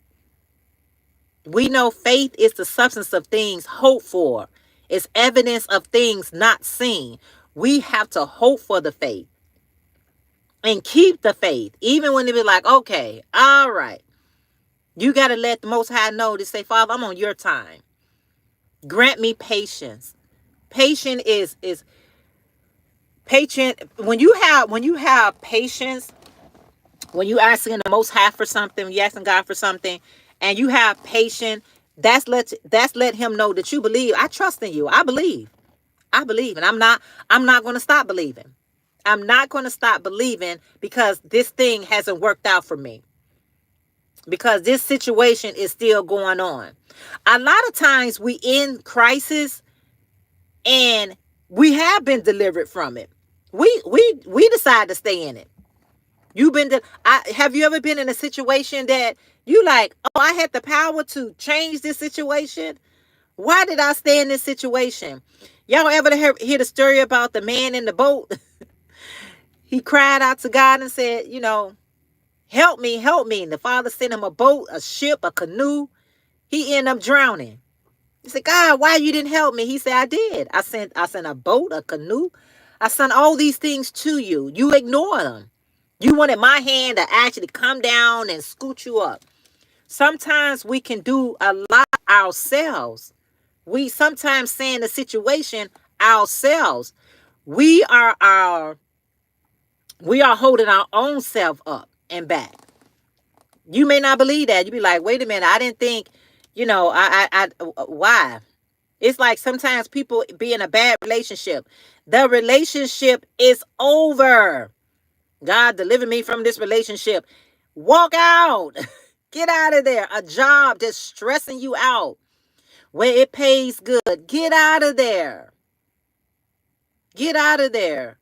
We know faith is the substance of things hoped for. It's evidence of things not seen. We have to hope for the faith and keep the faith. Even when they be like, okay, all right. You got to let the Most High know to say, Father, I'm on your time. Grant me patience. Patience is patient. When you have patience, when you asking the Most High for something, you asking God for something, and you have patience, that's let him know that you believe. I trust in you. I believe, and I'm not going to stop believing. I'm not going to stop believing because this thing hasn't worked out for me. Because this situation is still going on. A lot of times we in crisis and we have been delivered from it. We decide to stay in it. Have you ever been in a situation that you like, oh, I had the power to change this situation? Why did I stay in this situation? Y'all ever hear the story about the man in the boat? He cried out to God and said, help me, help me. And the Father sent him a boat, a ship, a canoe. He ended up drowning. He said, God, why you didn't help me? He said, I did. I sent a boat, a canoe. I sent all these things to you. You ignored them. You wanted my hand to actually come down and scoot you up. Sometimes we can do a lot ourselves. We sometimes stay in the situation ourselves. We are holding our own self up and back. You may not believe that. You be like, wait a minute, I didn't think, why? It's like sometimes people be in a bad relationship. The relationship is over. God, deliver me from this relationship. Walk out. Get out of there. A job that's stressing you out where it pays good. Get out of there. Get out of there.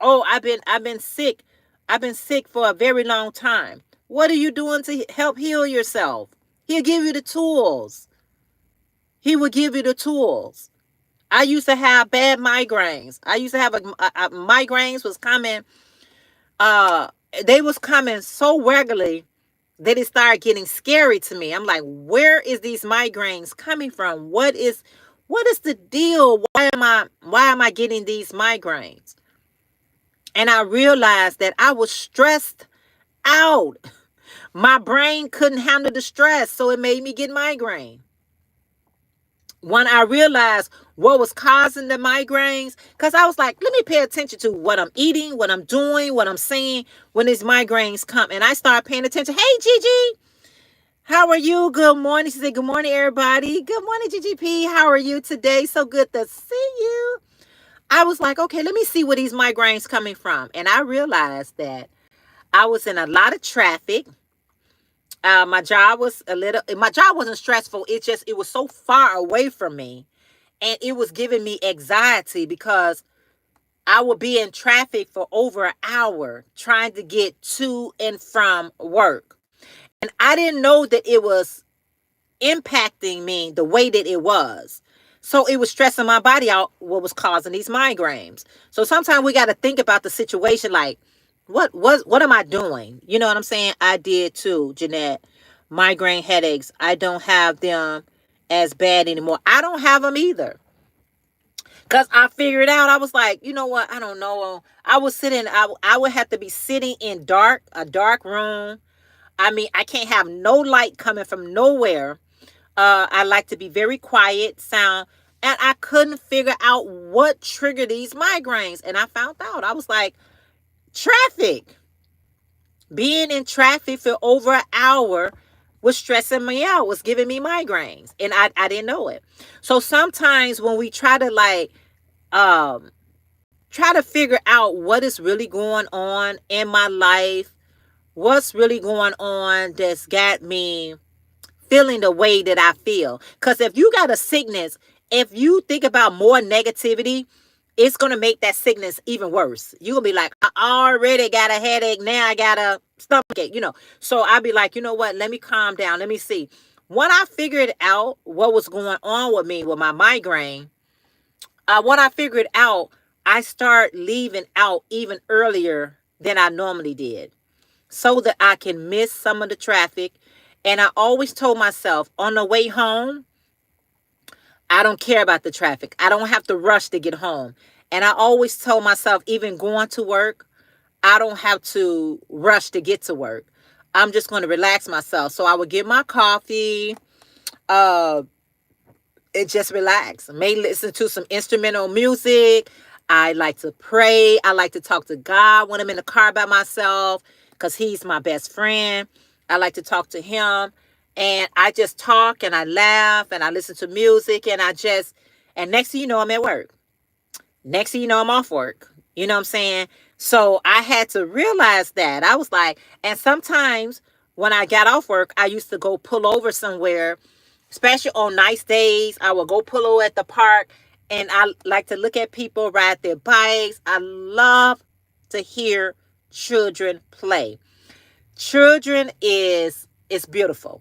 Oh, I've been sick. I've been sick for a very long time. What are you doing to help heal yourself? He'll give you the tools. He will give you the tools. I used to have bad migraines. I used to have migraines was coming. They was coming so regularly that it started getting scary to me. I'm like, where is these migraines coming from? What is the deal? Why am I getting these migraines? And I realized that I was stressed out. My brain couldn't handle the stress, so it made me get migraine. When I realized what was causing the migraines, because I was like, let me pay attention to what I'm eating, what I'm doing, what I'm saying when these migraines come. And I started paying attention. Hey, Gigi, how are you? Good morning. She said, good morning, everybody. Good morning, GGP. How are you today? So good to see you. I was like, okay, let me see where these migraines coming from. And I realized that I was in a lot of traffic. My job wasn't stressful. It was so far away from me. And it was giving me anxiety because I would be in traffic for over an hour trying to get to and from work. And I didn't know that it was impacting me the way that it was. So it was stressing my body out, what was causing these migraines. So sometimes we got to think about the situation like, what am I doing? You know what I'm saying? I did too, Jeanette. Migraine headaches. I don't have them as bad anymore. I don't have them either. Because I figured out, I was like, you know what? I don't know. I would have to be sitting in a dark room. I mean, I can't have no light coming from nowhere. I like to be very quiet, sound. And I couldn't figure out what triggered these migraines. And I found out. I was like, traffic. Being in traffic for over an hour was stressing me out, was giving me migraines. And I didn't know it. So sometimes when we try to figure out what is really going on in my life, what's really going on that's got me feeling the way that I feel. Because if you got a sickness, if you think about more negativity, it's going to make that sickness even worse. You're going to be like, I already got a headache. Now I got a stomachache, So I'll be like, you know what? Let me calm down. Let me see. When I figured out what was going on with me with my migraine, when I figured out, I start leaving out even earlier than I normally did so that I can miss some of the traffic. And I always told myself on the way home, I don't care about the traffic. I don't have to rush to get home. And I always told myself, even going to work, I don't have to rush to get to work. I'm just going to relax myself. So I would get my coffee, and just relax. May listen to some instrumental music. I like to pray. I like to talk to God when I'm in the car by myself because he's my best friend. I like to talk to him. And I just talk and I laugh and I listen to music and and next thing you know, I'm at work. Next thing you know, I'm off work. You know what I'm saying? So I had to realize that. I was like, and sometimes when I got off work, I used to go pull over somewhere, especially on nice days. I would go pull over at the park and I like to look at people ride their bikes. I love to hear children play. Children is beautiful.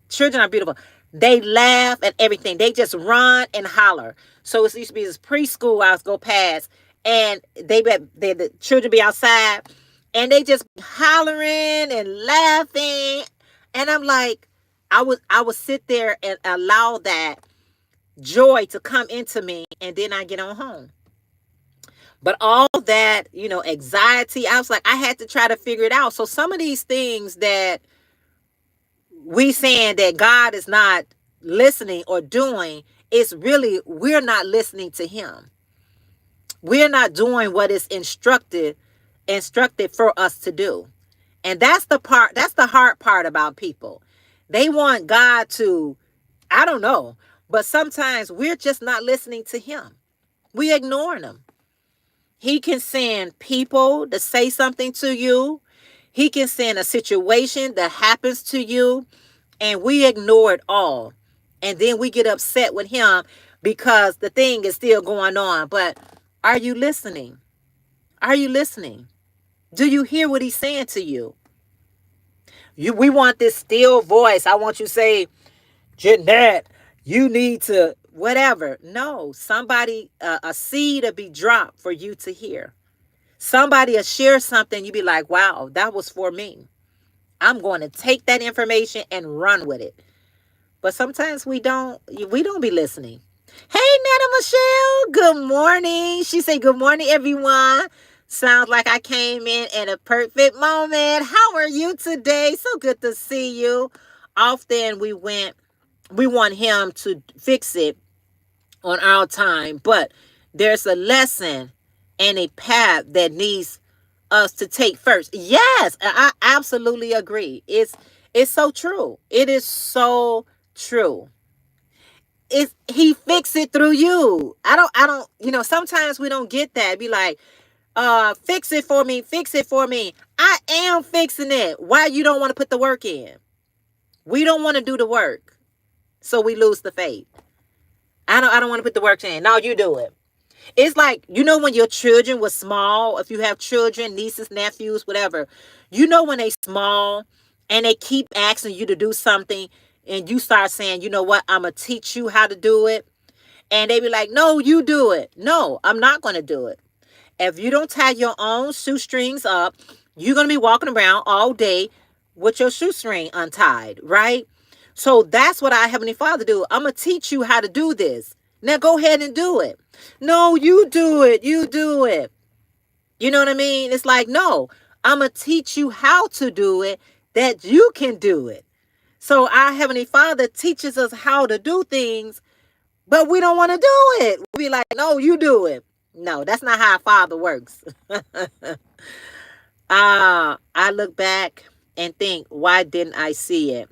Children are beautiful. They laugh at everything. They just run and holler. So it used to be this preschool I was go past, and the children be outside, and they just hollering and laughing, and I'm like, I would sit there and allow that joy to come into me, and then I get on home. But all that, anxiety, I was like, I had to try to figure it out. So some of these things that we saying that God is not listening or doing, it's really, we're not listening to him. We're not doing what is instructed for us to do. And that's the hard part about people. They want God to, I don't know, but sometimes we're just not listening to him. We ignoring him. He can send people to say something to you. He can send a situation that happens to you, and we ignore it all. And then we get upset with him because the thing is still going on. But are you listening? Are you listening? Do you hear what he's saying to you? We want this still voice. I want you to say, Jeanette, you need to whatever. No, somebody, a seed will be dropped for you to hear. Somebody will share something. You be like, wow, that was for me. I'm going to take that information and run with it. But sometimes we don't be listening. Hey, Netta Michelle, good morning. She said, good morning, everyone. Sounds like I came in at a perfect moment. How are you today? So good to see you. Often we want him to fix it on our time, but there's a lesson and a path that needs us to take first. Yes, I absolutely agree. It's so true. It is so true. He fixed it through you. I don't, sometimes we don't get that. Be like, fix it for me. Fix it for me. I am fixing it. Why you don't want to put the work in? We don't want to do the work. So we lose the faith. I don't want to put the work in. No, you do it. It's like, when your children were small, if you have children, nieces, nephews, whatever, when they small and they keep asking you to do something and you start saying, you know what, I'm going to teach you how to do it. And they be like, no, you do it. No, I'm not going to do it. If you don't tie your own shoestrings up, you're going to be walking around all day with your shoestring untied, right? So that's what our Heavenly Father do. I'm going to teach you how to do this. Now go ahead and do it. No, you do it. You do it. You know what I mean? It's like, no, I'm going to teach you how to do it that you can do it. So our Heavenly Father teaches us how to do things, but we don't want to do it. We be like, no, you do it. No, that's not how a father works. I look back and think, why didn't I see it?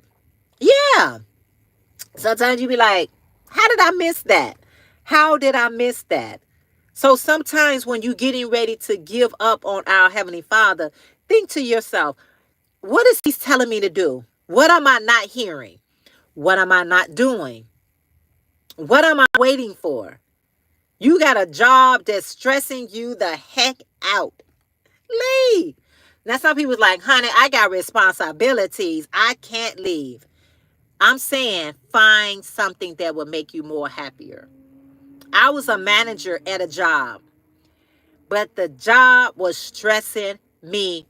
Yeah. Sometimes you be like, how did I miss that? How did I miss that? So sometimes when you're getting ready to give up on our Heavenly Father, think to yourself, what is he telling me to do? What am I not hearing? What am I not doing? What am I waiting for? You got a job that's stressing you the heck out. Leave. Now some people's like, honey, I got responsibilities. I can't leave. I'm saying find something that will make you more happier. I was a manager at a job, but the job was stressing me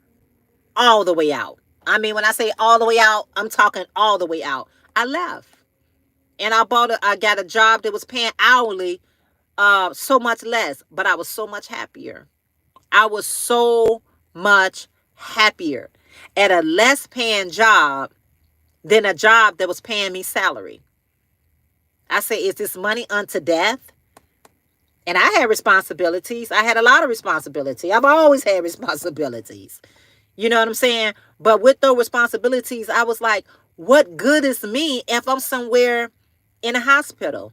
all the way out. I mean, when I say all the way out, I'm talking all the way out. I left and I got a job that was paying hourly, so much less, but I was so much happier. I was so much happier at a less paying job than a job that was paying me salary. I say, is this money unto death? And I had responsibilities. I had a lot of responsibility. I've always had responsibilities. You know what I'm saying? But with those responsibilities, I was like, what good is me if I'm somewhere in a hospital?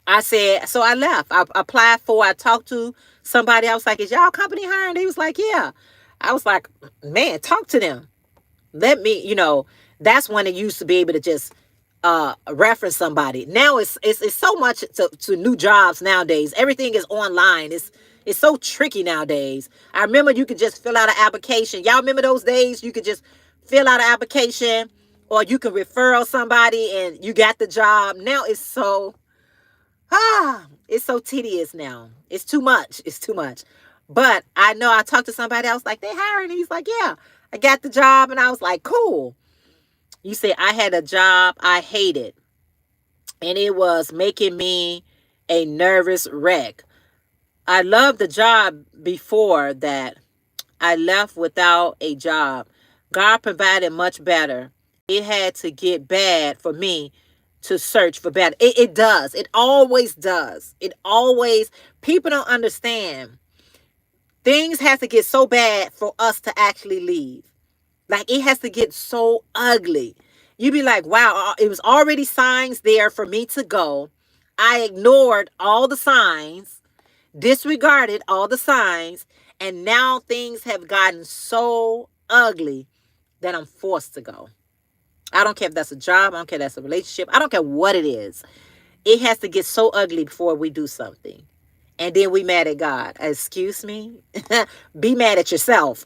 I said, so I left. I talked to somebody. I was like, is y'all company hiring? He was like, yeah. I was like, man, talk to them. Let me, that's when it used to be able to just reference somebody. Now it's so much to new jobs nowadays. Everything is online. It's so tricky nowadays. I remember you could just fill out an application. Y'all remember those days? You could just fill out an application or you can refer somebody and you got the job. Now it's It's so tedious now. It's too much. It's too much. But I know I talked to somebody else like, they hiring. And he's like, yeah, I got the job. And I was like, cool. You say I had a job I hated, and it was making me a nervous wreck. I loved the job before that. I left without a job. God provided much better. It had to get bad for me to search for better. It does. It always does. It always, people don't understand. Things have to get so bad for us to actually leave. Like, it has to get so ugly. You be like, wow, it was already signs there for me to go. I ignored all the signs, disregarded all the signs, and now things have gotten so ugly that I'm forced to go. I don't care if that's a job. I don't care if that's a relationship. I don't care what it is. It has to get so ugly before we do something. And then we mad at God. Excuse me? Be mad at yourself.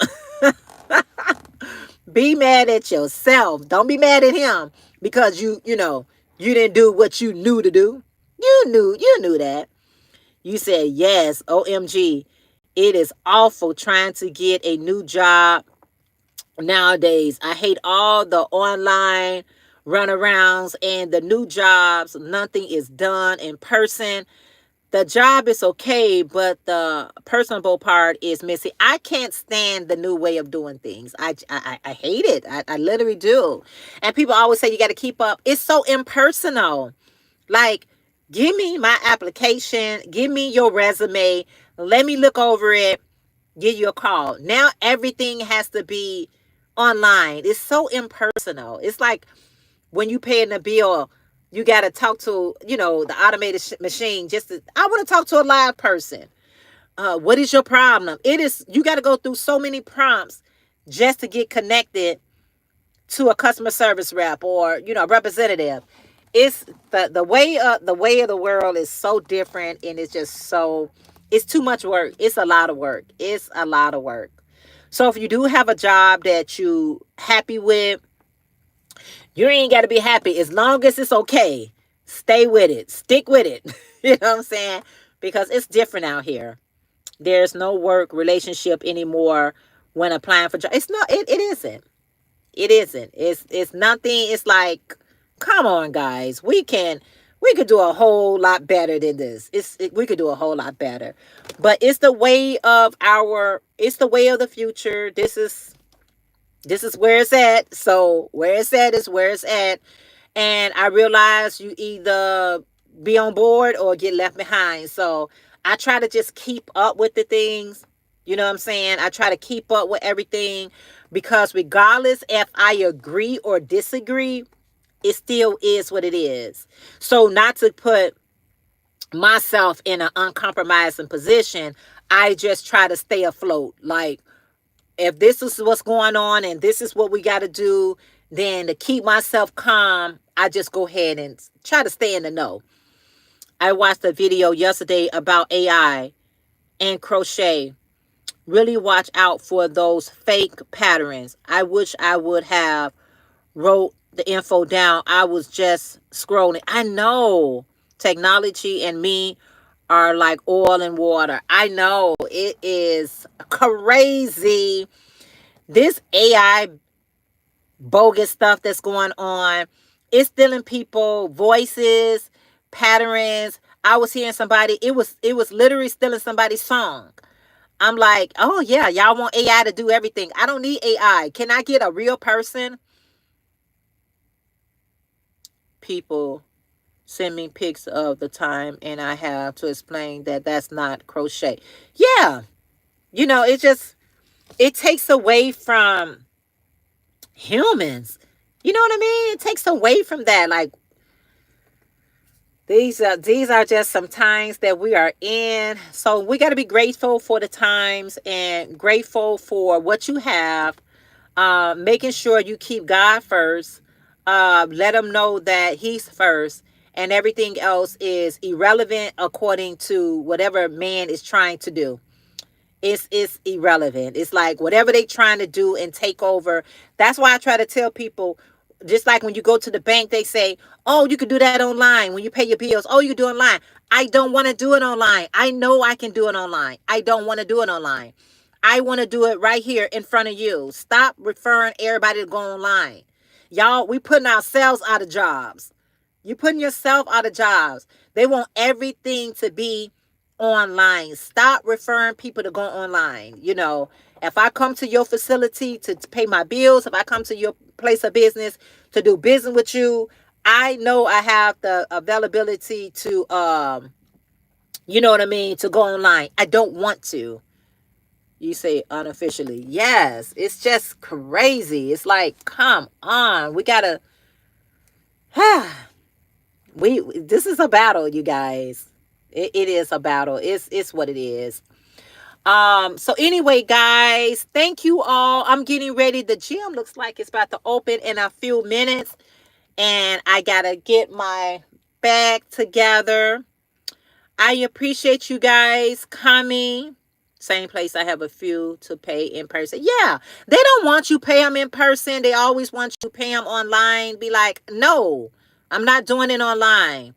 Be mad at yourself. Don't be mad at him because you didn't do what you knew to do. You knew that. You said, yes, OMG. It is awful trying to get a new job nowadays. I hate all the online runarounds and the new jobs. Nothing is done in person. The job is okay, but the personable part is missing. I can't stand the new way of doing things. I hate it. I literally do. And people always say you got to keep up. It's so impersonal. Like, give me my application. Give me your resume. Let me look over it. Give you a call. Now everything has to be online. It's so impersonal. It's like when you paying a bill, you got to talk to, the automated machine. I want to talk to a live person. What is your problem? You got to go through so many prompts just to get connected to a customer service rep or, a representative. It's the way of the world is so different, and it's too much work. It's a lot of work. It's a lot of work. So if you do have a job that you happy with, you ain't got to be happy. As long as it's okay, stay with it. Stick with it. You know what I'm saying? Because it's different out here. There's no work relationship anymore when applying for jobs. It's not. It isn't. It isn't. It's nothing. It's like, come on, guys. We could do a whole lot better than this. We could do a whole lot better. But it's the way of the future. This is where it's at. So where it's at is where it's at. And I realize you either be on board or get left behind. So I try to just keep up with the things. You know what I'm saying? I try to keep up with everything because regardless if I agree or disagree, it still is what it is. So not to put myself in an uncompromising position, I just try to stay afloat. Like, if this is what's going on and this is what we got to do, then to keep myself calm, I just go ahead and try to stay in the know. I watched a video yesterday about AI and crochet. Really watch out for those fake patterns. I wish I would have wrote the info down. I was just scrolling. I know technology and me are like oil and water. I know it is crazy. This AI bogus stuff that's going on, it's stealing people voices, patterns. I was hearing somebody, it was literally stealing somebody's song. I'm like, oh yeah, y'all want AI to do everything. I don't need AI. Can I get a real person? People send me pics of the time and I have to explain that that's not crochet. Yeah. It takes away from humans. You know what I mean? It takes away from that. Like, these are just some times that we are in. So we got to be grateful for the times and grateful for what you have. Making sure you keep God first. Let him know that he's first. And everything else is irrelevant according to whatever man is trying to do. It's irrelevant. It's like whatever they trying to do and take over. That's why I try to tell people, just like when you go to the bank, they say, oh, you can do that online. When you pay your bills, oh, you can do it online. I don't want to do it online. I know I can do it online. I don't want to do it online. I want to do it right here in front of you. Stop referring everybody to go online. Y'all, we putting ourselves out of jobs. You putting yourself out of jobs. They want everything to be online. Stop referring people to go online. You know, if I come to your facility to pay my bills, if I come to your place of business to do business with you, I know I have the availability to, you know what I mean, to go online. I don't want to. You say unofficially. Yes, it's just crazy. It's like, come on. We gotta, this is a battle, you guys. It is a battle. It's what it is. So anyway, guys, thank you all. I'm getting ready. The gym looks like it's about to open in a few minutes, and I gotta get my bag together. I appreciate you guys coming. Same place, I have a few to pay in person. Yeah, they don't want you pay them in person. They always want you to pay them online. Be like, no, I'm not doing it online.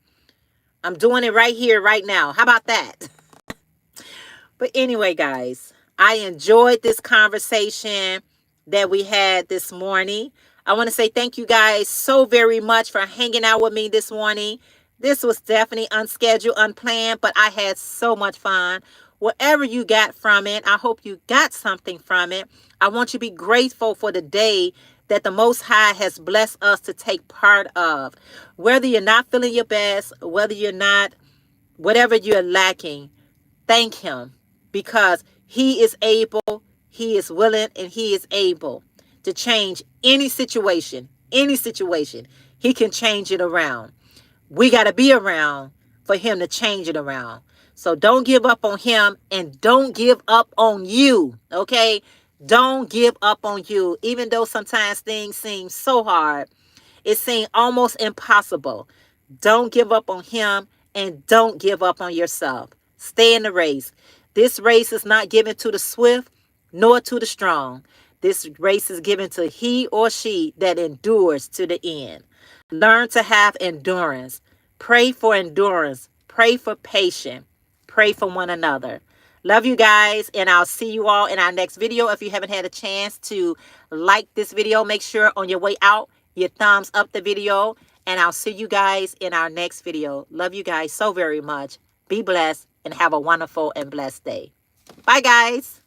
I'm doing it right here, right now. How about that? But anyway, guys, I enjoyed this conversation that we had this morning. I want to say thank you guys so very much for hanging out with me this morning. This was definitely unscheduled, unplanned, but I had so much fun. Whatever you got from it, I hope you got something from it. I want you to be grateful for the day that the Most High has blessed us to take part of. Whether you're not feeling your best, whether you're not, whatever you're lacking, thank Him, because He is able, He is willing, and He is able to change any situation. Any situation. He can change it around. We got to be around for Him to change it around. So don't give up on Him, and don't give up on you, okay? Don't give up on you. Even though sometimes things seem so hard, it seems almost impossible. Don't give up on Him, and don't give up on yourself. Stay in the race. This race is not given to the swift nor to the strong. This race is given to he or she that endures to the end. Learn to have endurance. Pray for endurance. Pray for patience. Pray for one another. Love you guys, and I'll see you all in our next video. If you haven't had a chance to like this video, make sure on your way out, you thumbs up the video, and I'll see you guys in our next video. Love you guys so very much. Be blessed and have a wonderful and blessed day. Bye, guys.